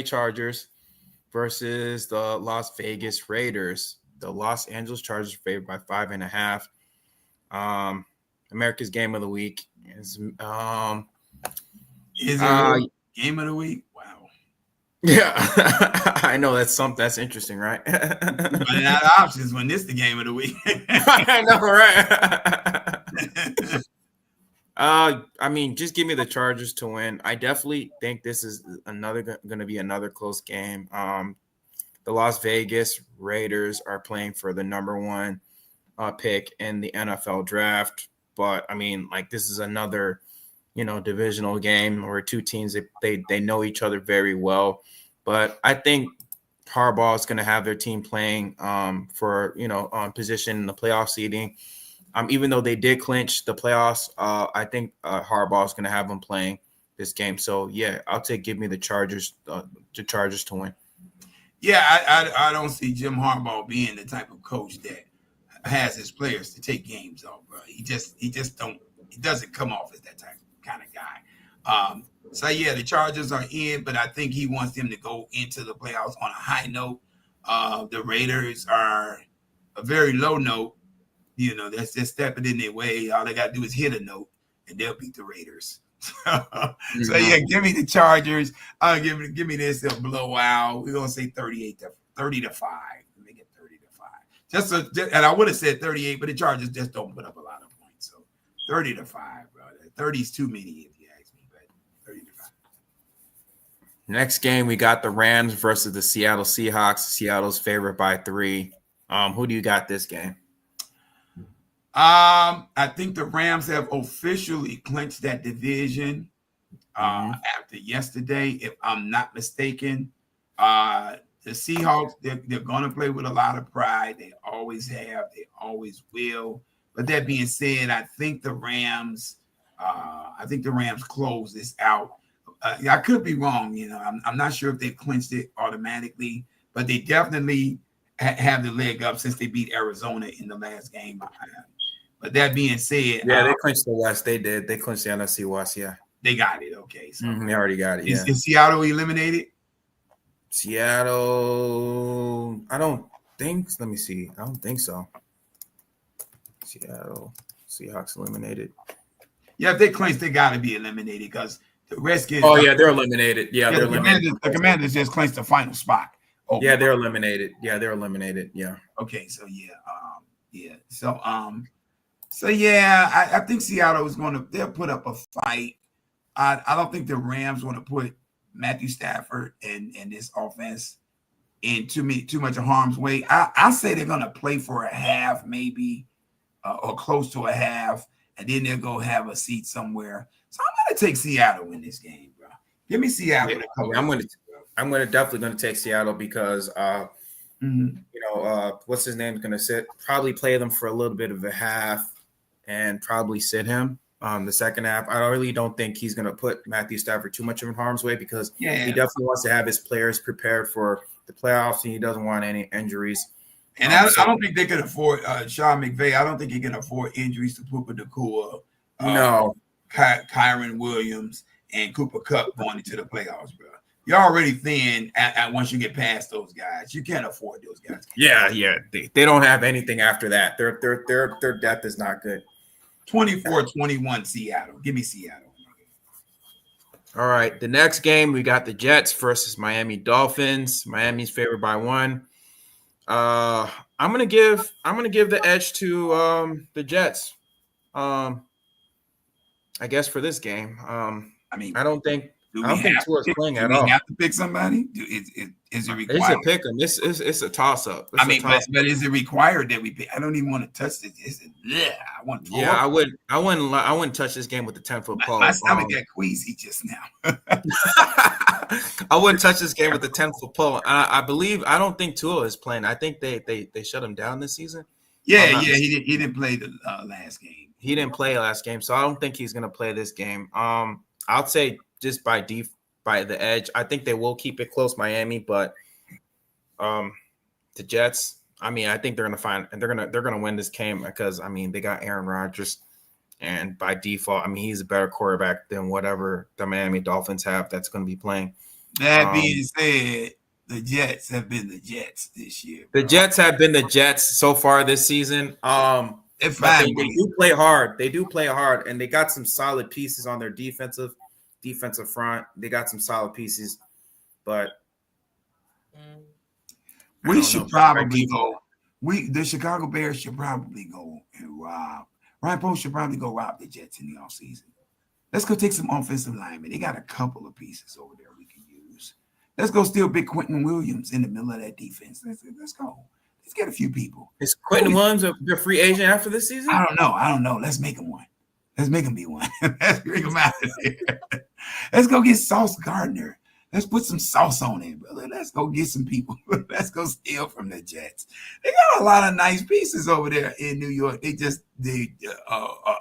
Chargers versus the Las Vegas Raiders. The Los Angeles Chargers are favored by 5.5. America's game of the week is it game of the week? Wow. Yeah, I know that's interesting, right? Running out of options when this the game of the week. I know, right? I mean, just give me the Chargers to win. I definitely think this is going to be another close game. The Las Vegas Raiders are playing for the number one pick in the NFL draft, but I mean, like this is another, divisional game where two teams they know each other very well. But I think Harbaugh is going to have their team playing for on position in the playoff seeding. Even though they did clinch the playoffs, I think Harbaugh is going to have them playing this game. So yeah, give me the Chargers to win. Yeah, I don't see Jim Harbaugh being the type of coach that has his players to take games off, bro. He doesn't come off as that type kind of guy. So yeah, the Chargers are in, but I think he wants them to go into the playoffs on a high note. The Raiders are a very low note. That's just stepping in their way. All they got to do is hit a note, and they'll beat the Raiders. So yeah, give me the Chargers. Give me this blowout. We're gonna say 30 to 5. Make it 30 to 5. And I would have said 38, but the Chargers just don't put up a lot of points. So 30 to 5, bro. 30 is too many if you ask me, but 30 to 5. Next game, we got the Rams versus the Seattle Seahawks. Seattle's favored by 3. Who do you got this game? I think the Rams have officially clinched that division after yesterday, if I'm not mistaken. The Seahawks, they're going to play with a lot of pride. They always have. They always will. But that being said, I think the Rams close this out. I could be wrong. I'm not sure if they've clinched it automatically, but they definitely have the leg up since they beat Arizona in the last game. But that being said, yeah, they clinched the West. They did. They clinched the NFC West. Yeah, they got it. Okay, so they already got it. Yeah. Is Seattle eliminated? Seattle, I don't think. Let me see. I don't think so. Seattle Seahawks eliminated. Yeah, if they clinch, they got to be eliminated because the Redskins. Oh yeah, they're eliminated. Yeah, they're eliminated. The Commanders just clinched the final spot. Oh, yeah, they're eliminated. Yeah, they're eliminated. Yeah. Okay, so yeah, So yeah, I think Seattle is they'll put up a fight. I don't think the Rams want to put Matthew Stafford and this offense in too much of harm's way. I say they're gonna play for a half, maybe, or close to a half, and then they'll go have a seat somewhere. So I'm gonna take Seattle in this game, bro. Give me Seattle. I'm definitely gonna take Seattle because what's his name is gonna probably play them for a little bit of a half. And probably sit him the second half. I really don't think he's going to put Matthew Stafford too much in harm's way because he definitely wants to have his players prepared for the playoffs and he doesn't want any injuries. And I don't think they can afford Sean McVay. I don't think he can afford injuries to Puka Nacua, Kyron Williams, and Cooper Kupp going into the playoffs, bro. You're already thin at once you get past those guys. You can't afford those guys. Yeah. They don't have anything after that. Their depth is not good. 24-21 Seattle. Give me Seattle. All right. The next game, we got the Jets versus Miami Dolphins. Miami's favored by 1. I'm gonna give the edge to the Jets. I guess for this game. I don't think Tua's playing at all. Do we have to pick somebody? Is it required? It's a pick 'em. It's a toss up. But is it required that we pick? I don't even want to touch this. I want. Yeah, I wouldn't touch this game with the 10-foot pole. My stomach got queasy just now. I wouldn't touch this game with the 10-foot pole. I don't think Tua is playing. I think they shut him down this season. Yeah, he didn't play the last game. He didn't play last game, so I don't think he's gonna play this game. I'll say just by the edge, I think they will keep it close, Miami, but the Jets, I think they're gonna win this game because they got Aaron Rodgers, and by default, he's a better quarterback than whatever the Miami Dolphins have that's going to be playing. That being said, the Jets have been the Jets this year. The Jets have been the Jets so far this season. They do play hard. They do play hard, and they got some solid pieces on their defensive front. They got some solid pieces, but We should probably go. The Chicago Bears should probably go and rob. Ryan Post should probably go rob the Jets in the offseason. Let's go take some offensive linemen. They got a couple of pieces over there we can use. Let's go steal Big Quentin Williams in the middle of that defense. Let's go. Let's get a few people. Is Quentin Williams a free agent after this season? I don't know. Let's make him one. Let's make him be one. Let's bring him out of there. Let's go get Sauce Gardner. Let's put some sauce on it, brother. Let's go get some people. Let's go steal from the Jets. They got a lot of nice pieces over there in New York. They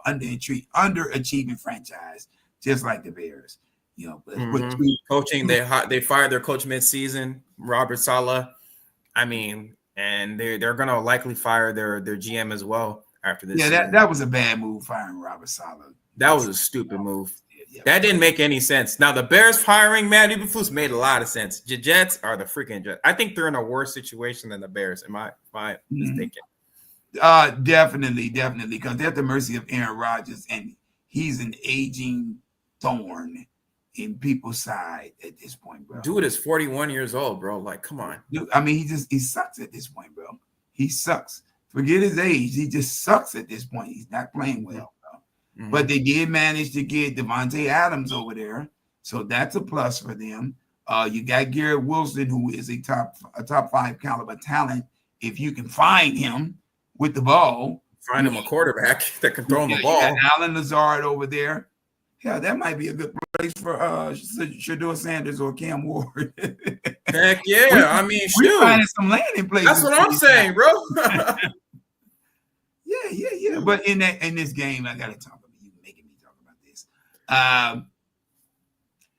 underachieving franchise, just like the Bears. Coaching, they fired their coach mid-season, Robert Saleh. I mean, and they're gonna likely fire their GM as well after this. Yeah, that was a bad move, firing Robert Saleh. That was a stupid move. That didn't make any sense. Now the Bears firing Matt Eberflus made a lot of sense. The Jets are the freaking Jets. I think they're in a worse situation than the Bears. Am I mistaken? Definitely, because they're at the mercy of Aaron Rodgers, and he's an aging thorn in people's side at this point, bro. Dude is 41 years old, bro. Like, come on. Dude, I mean, he sucks at this point, bro. He sucks. Forget his age. He just sucks at this point. He's not playing well. But they did manage to get Devontae Adams over there, so that's a plus for them. You got Garrett Wilson, who is a top 5 caliber talent. If you can find him with the ball, find him a quarterback that can throw him the ball. Alan Lazard over there. Yeah, that might be a good place for Shedeur Sanders or Cam Ward. Heck yeah! I mean, we're finding some landing places. That's what I'm saying, bro. Yeah. But in this game, I gotta talk about you making me talk about this.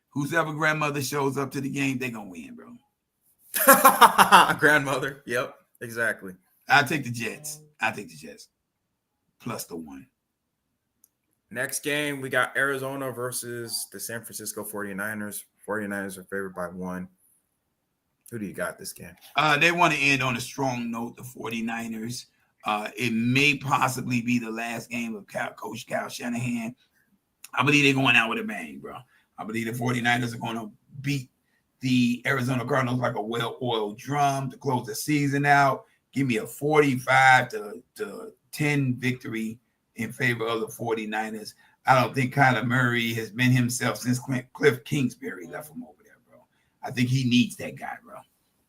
Whoever grandmother shows up to the game, they're gonna win, bro. Grandmother. Yep, exactly. I'll take the Jets. Plus the 1. Next game, we got Arizona versus the San Francisco 49ers. 49ers are favored by 1. Who do you got this game? They want to end on a strong note, the 49ers. It may possibly be the last game of Coach Kyle Shanahan. I believe they're going out with a bang, bro. I believe the 49ers are going to beat the Arizona Cardinals like a well-oiled drum to close the season out. Give me a 45 to 10 victory in favor of the 49ers. I don't think Kyler Murray has been himself since Cliff Kingsbury left him over there, bro. I think he needs that guy, bro.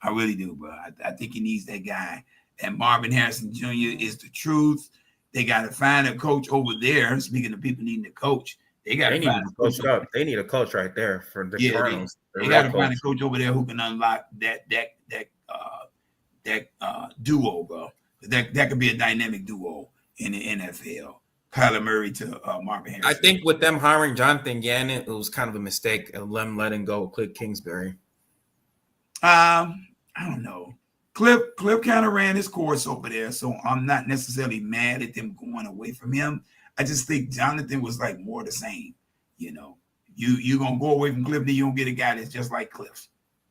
I really do, bro. I think he needs that guy. And Marvin Harrison Jr. is the truth. They got to find a coach over there. Speaking of people needing a coach, they need a coach up. They need a coach right there for the Cardinals. They got to find a coach over there who can unlock that duo, bro. That could be a dynamic duo in the NFL. Kyler Murray to Marvin Harrison. I think with them hiring Jonathan Gannon, it was kind of a mistake of them letting go Cliff Kingsbury. I don't know. Cliff kind of ran his course over there, so I'm not necessarily mad at them going away from him. I just think Jonathan was like more the same. You know, you're going to go away from Cliff, then you don't get a guy that's just like Cliff,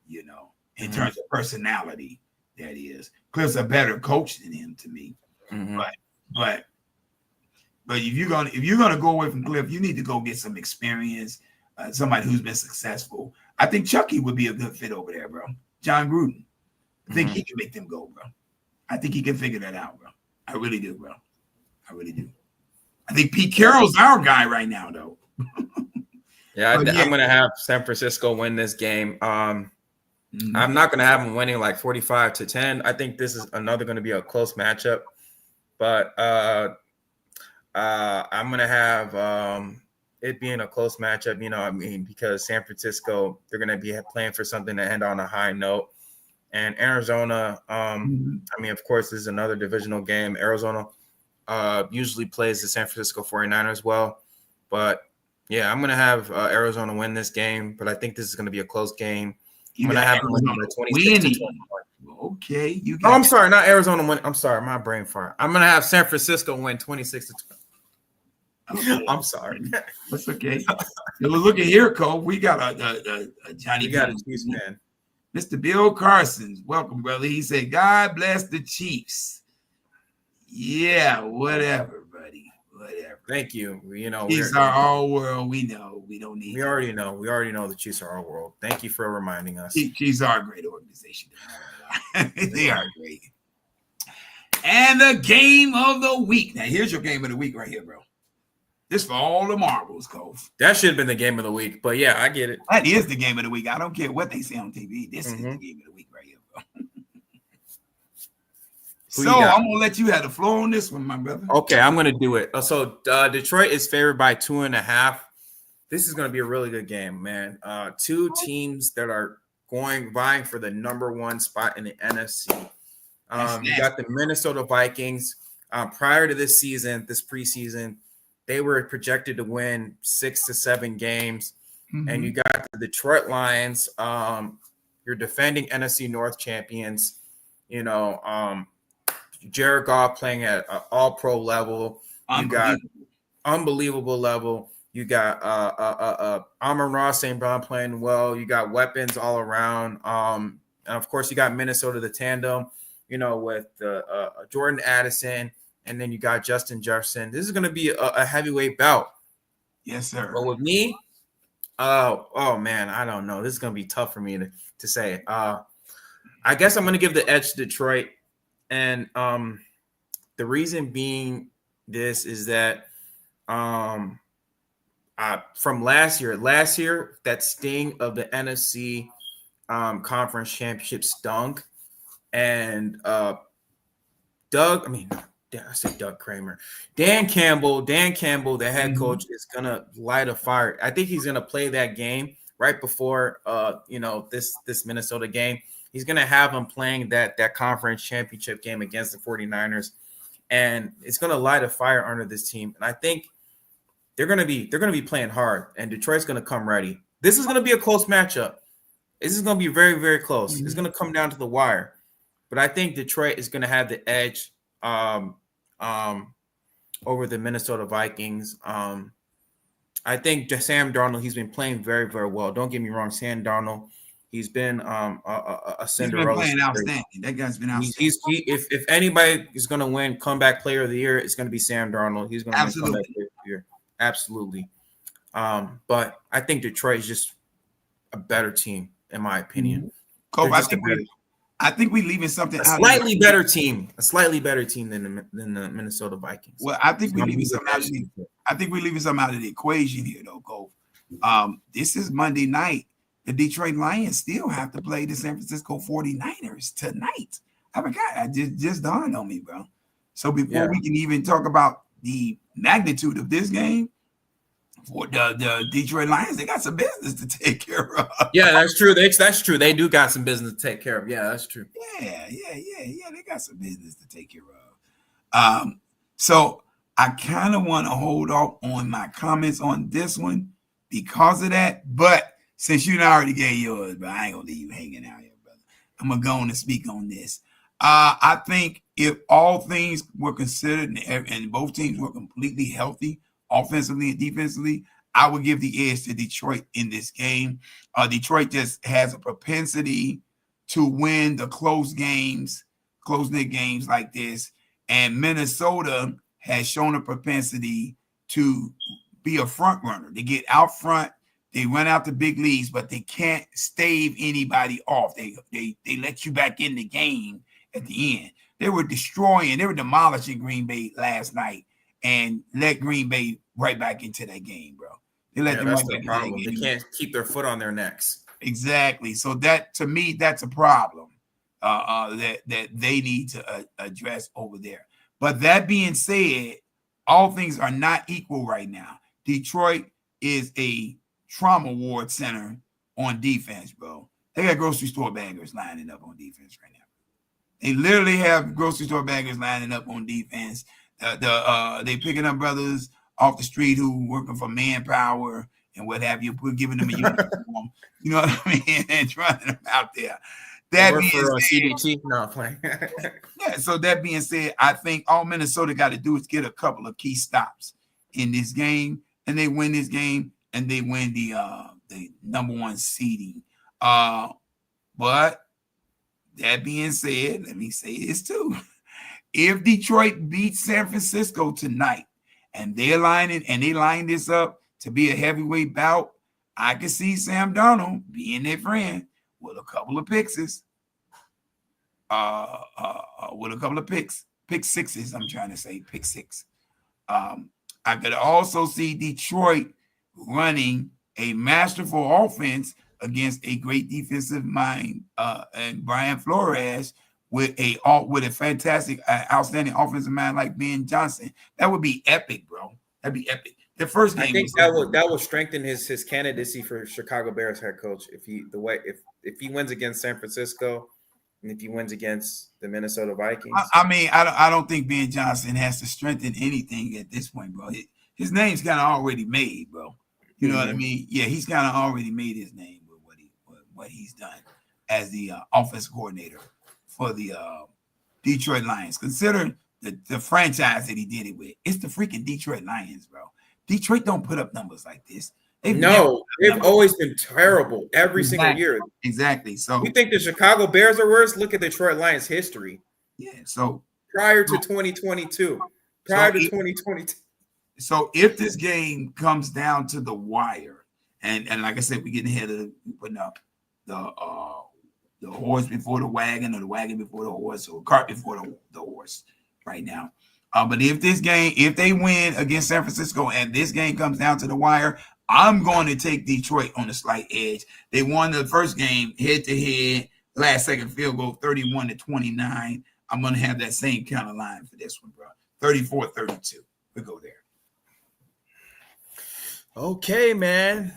you know, in terms of personality, that is. Cliff's a better coach than him to me. But if you're gonna go away from Cliff, you need to go get some experience, somebody who's been successful. I think Chucky would be a good fit over there, bro. John Gruden. I think he can make them go, bro. I think he can figure that out, bro. I really do, bro. I really do. I think Pete Carroll's our guy right now, though. I'm going to have San Francisco win this game. I'm not going to have them winning like 45-10. I think this is going to be a close matchup. But I'm going to have it being a close matchup, you know what I mean, because San Francisco, they're going to be playing for something to end on a high note. And Arizona, I mean, of course, this is another divisional game. Arizona usually plays the San Francisco 49ers well. But, yeah, I'm going to have Arizona win this game. But I think this is going to be a close game. I'm going to have them win 26-21. Okay. I'm sorry, not Arizona win. I'm sorry, my brain fart. I'm going to have San Francisco win 26-20. Okay. I'm sorry. That's okay. Well, look at here, Cole. We got a Johnny. We got a Chiefs fan. Mr. Bill Carsons, welcome, brother. He said, God bless the Chiefs. Yeah, whatever, buddy. Whatever. Thank you. You know, Chiefs are our world. We know. We don't need. We already know. We already know the Chiefs are our world. Thank you for reminding us. Chiefs are a great organization. They are great. And the game of the week. Now, here's your game of the week right here, bro. This for all the marbles, Cove. That should have been the game of the week, but yeah, I get it. That is the game of the week. I don't care what they say on TV. This is the game of the week right here, bro. So I'm gonna let you have the floor on this one, my brother. Okay, I'm gonna do it. So Detroit is favored by 2.5. This is gonna be a really good game, man. Two teams that are vying for the number one spot in the NFC. You got the Minnesota Vikings. Prior to this preseason, they were projected to win 6 to 7 games. And you got the Detroit Lions. You're defending NFC North champions. You know, Jared Goff playing at an all-pro level. You got unbelievable level. You got Amon-Ra St. Brown playing well. You got weapons all around. And of course, you got Minnesota, the tandem, you know, with Jordan Addison, and then you got Justin Jefferson. This is going to be a heavyweight bout. Yes, sir. But with me, oh man, I don't know. This is going to be tough for me to say. I guess I'm going to give the edge to Detroit. And the reason being this is that from last year, that sting of the NFC conference championship stunk. And Doug Kramer. Dan Campbell, the head coach, is going to light a fire. I think he's going to play that game right before, this Minnesota game. He's going to have him playing that conference championship game against the 49ers, and it's going to light a fire under this team. And I think they're going to be playing hard, and Detroit's going to come ready. This is going to be a close matchup. This is going to be very, very close. It's going to come down to the wire, but I think Detroit is going to have the edge over the Minnesota Vikings. I think Sam Darnold, he's been playing very, very well. Don't get me wrong, Sam Darnold. He's been a Cinderella. He's been playing outstanding. That guy's been outstanding. If anybody is going to win comeback player of the year, it's going to be Sam Darnold. He's going to win comeback player of the year. Absolutely. But I think Detroit is just a better team, in my opinion. Cole, I think we're leaving something out. A slightly better team than the Minnesota Vikings. Well, I think we're leaving something out. I think we're leaving something out of the equation here, though, Cole. This is Monday night. The Detroit Lions still have to play the San Francisco 49ers tonight. I forgot. It just dawned on me, bro. So before we can even talk about the magnitude of this game, for the Detroit Lions, they got some business to take care of. Yeah, that's true. That's true. They do got some business to take care of. Yeah, that's true. Yeah. They got some business to take care of. So I kind of want to hold off on my comments on this one because of that. But since you already gave yours, but I ain't gonna leave you hanging out here, brother. I'm gonna go on and speak on this. I think if all things were considered and both teams were completely healthy, offensively and defensively, I would give the edge to Detroit in this game. Detroit just has a propensity to win the close-knit games like this. And Minnesota has shown a propensity to be a front runner. They get out front, they run out the big leads, but they can't stave anybody off. They let you back in the game at the end. They were demolishing Green Bay last night and let Green Bay right back into that game, bro. They let them right back into that game. They can't keep their foot on their necks. Exactly. So that, to me, that's a problem that they need to address over there. But that being said, all things are not equal right now. Detroit is a trauma ward center on defense, bro. They got grocery store baggers lining up on defense right now. They literally have grocery store baggers lining up on defense. They picking up brothers off the street who working for Manpower and what have you, giving them a uniform. You know what I mean? And trying them out there. That being said, CDT, no playing. Yeah. So that being said, I think all Minnesota got to do is get a couple of key stops in this game, and they win this game, and they win the number one seeding. But that being said, let me say this too. If Detroit beats San Francisco tonight and they line this up to be a heavyweight bout, I can see Sam Darnold being their friend with a couple of pixies. with a couple of pick sixes. I'm trying to say pick six. I could also see Detroit running a masterful offense against a great defensive mind and Brian Flores with a fantastic, outstanding offensive mind like Ben Johnson. That would be epic, bro. That'd be epic. The first game, I think that will strengthen his candidacy for Chicago Bears head coach if he wins against San Francisco and if he wins against the Minnesota Vikings. I mean, I don't think Ben Johnson has to strengthen anything at this point, bro. His name's kind of already made, bro. You know what I mean? Yeah, he's kind of already made his name with what he's done as the offensive coordinator for the Detroit Lions. Consider the franchise that he did it with. It's the freaking Detroit Lions, bro. Detroit don't put up numbers like this. They've always been terrible every single year. Exactly. So you think the Chicago Bears are worse? Look at Detroit Lions history. Yeah. So prior to 2022. Prior to 2022. So if this game comes down to the wire, and like I said, we're getting ahead of putting up the horse before the wagon, or the wagon before the horse, or cart before the horse right now. But if they win against San Francisco and this game comes down to the wire, I'm going to take Detroit on the slight edge. They won the first game head-to-head, last second field goal, 31-29. I'm going to have that same kind of line for this one, bro. 34-32. We'll go there. Okay, man.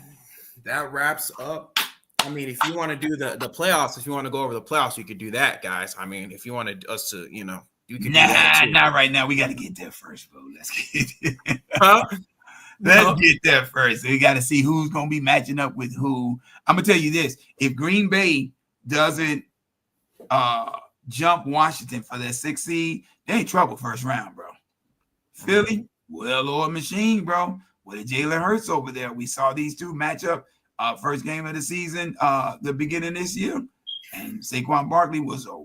That wraps up. I mean, if you want to do the playoffs, if you want to go over the playoffs, you could do that, guys. I mean, if you wanted us to, you can do that too. Not right now. We got to get there first, bro. Let's get there first. We got to see who's going to be matching up with who. I'm going to tell you this. If Green Bay doesn't jump Washington for that 6th seed, they in trouble first round, bro. Philly, well-oiled machine, bro. With Jalen Hurts over there. We saw these two match up first game of the season, the beginning of this year. And Saquon Barkley was a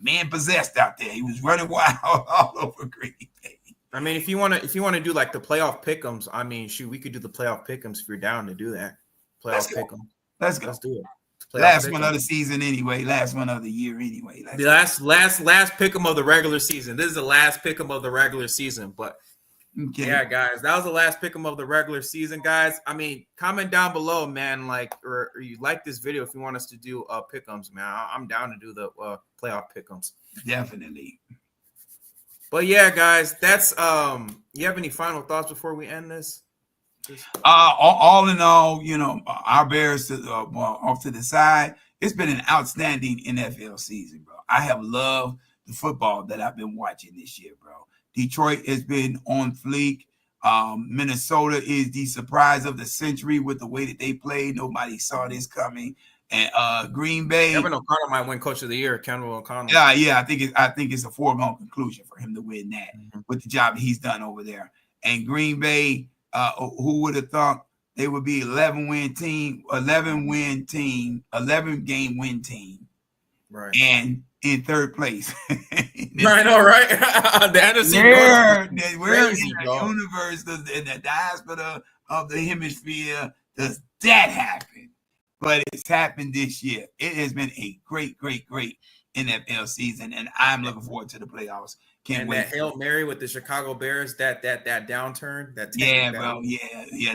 man possessed out there. He was running wild all over Green Bay. I mean, if you want to do like the playoff pick'ems, I mean, shoot, we could do the playoff pick'ems if you're down to do that. Playoff pick'em. Let's go. Let's do it. Last one of the season anyway. Last one of the year anyway. The last pick'em of the regular season. This is the last pick'em of the regular season, but. Okay. Yeah, guys, that was the last pick'em of the regular season, guys. I mean, comment down below, man, or you like this video if you want us to do pick'ems, man. I'm down to do the playoff pick'ems. Definitely. But yeah, guys, that's you have any final thoughts before we end this? All in all, our Bears off to the side. It's been an outstanding NFL season, bro. I have loved the football that I've been watching this year, bro. Detroit has been on fleek. Minnesota is the surprise of the century with the way that they played. Nobody saw this coming. And Green Bay. Kevin O'Connell might win Coach of the Year. Kevin O'Connell. Yeah. I think it's a foregone conclusion for him to win that with the job he's done over there. And Green Bay, who would have thought they would be 11 game win team, right? And in third place. Right, all right. The NFC we're in the universe, in the diaspora of the hemisphere. Does that happen? But it's happened this year. It has been a great NFL season, and I'm looking forward to the playoffs. Can't wait. That Hail Mary with the Chicago Bears, that downturn, bro. Yeah.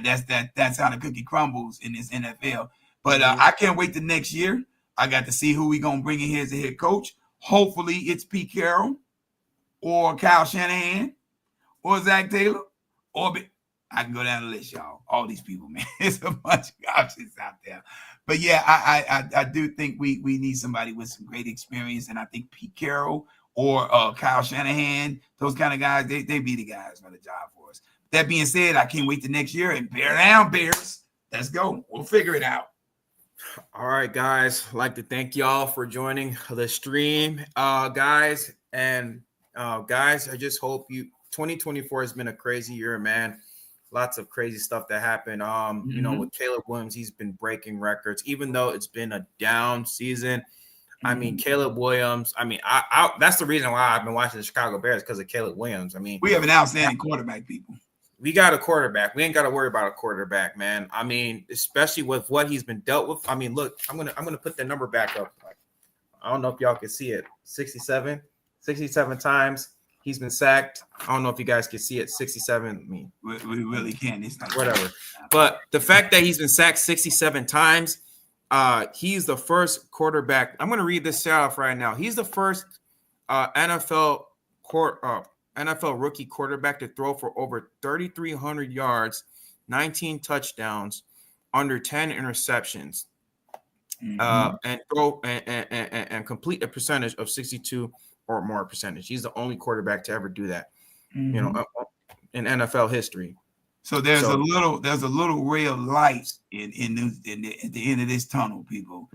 That's how the cookie crumbles in this NFL. But I can't wait the next year. I got to see who we gonna bring in here as a head coach. Hopefully it's Pete Carroll or Kyle Shanahan or Zach Taylor I can go down the list, y'all. All these people, man. There's a bunch of options out there. But yeah, I do think we need somebody with some great experience, and I think Pete Carroll or Kyle Shanahan, those kind of guys, they be the guys for the job for us. That being said, I can't wait the next year, and bear down, Bears. Let's go. We'll figure it out. All right, guys. I'd like to thank y'all for joining the stream, guys. And guys, I just hope 2024 has been a crazy year, man. Lots of crazy stuff that happened. With Caleb Williams, he's been breaking records, even though it's been a down season. I mean, Caleb Williams, I that's the reason why I've been watching the Chicago Bears, because of Caleb Williams. I mean, we have an outstanding quarterback, people. We got a quarterback. We ain't got to worry about a quarterback, man. I mean, especially with what he's been dealt with. I mean, look, I'm gonna put the number back up. I don't know if y'all can see it. 67 times he's been sacked. I don't know if you guys can see it. 67. I mean, we really can't. It's like whatever. But the fact that he's been sacked 67 times, he's the first quarterback. I'm going to read this off right now. He's the first NFL rookie quarterback to throw for over 3,300 yards, 19 touchdowns, under 10 interceptions, and throw and complete a percentage of 62 or more percentage. He's the only quarterback to ever do that, you know, in NFL history. So there's a little ray of light at the end of this tunnel, people.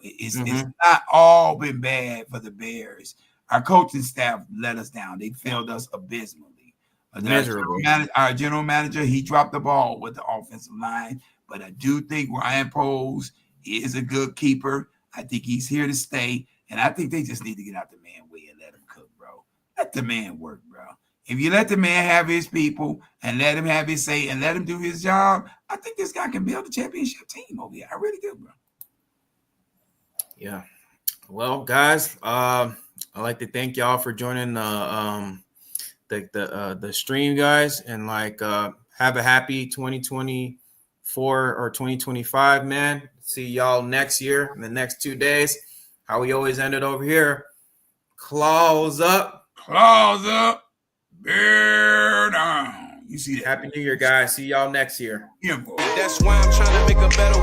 It's not all been bad for the Bears. Our coaching staff let us down. They failed us abysmally. Our general manager, he dropped the ball with the offensive line, but I do think Ryan Poles is a good keeper. I think he's here to stay, and I think they just need to get out the man way and let him cook, bro. Let the man work, bro. If you let the man have his people and let him have his say and let him do his job, I think this guy can build a championship team over here. I really do, bro. Yeah. Well, guys, I'd like to thank y'all for joining the stream, guys, and have a happy 2024 or 2025, man. See y'all next year in the next 2 days. How we always end it over here. Claws up. Bear down. You see that? Happy New Year, guys. See y'all next year. Yeah, boy. That's why I'm trying to make a better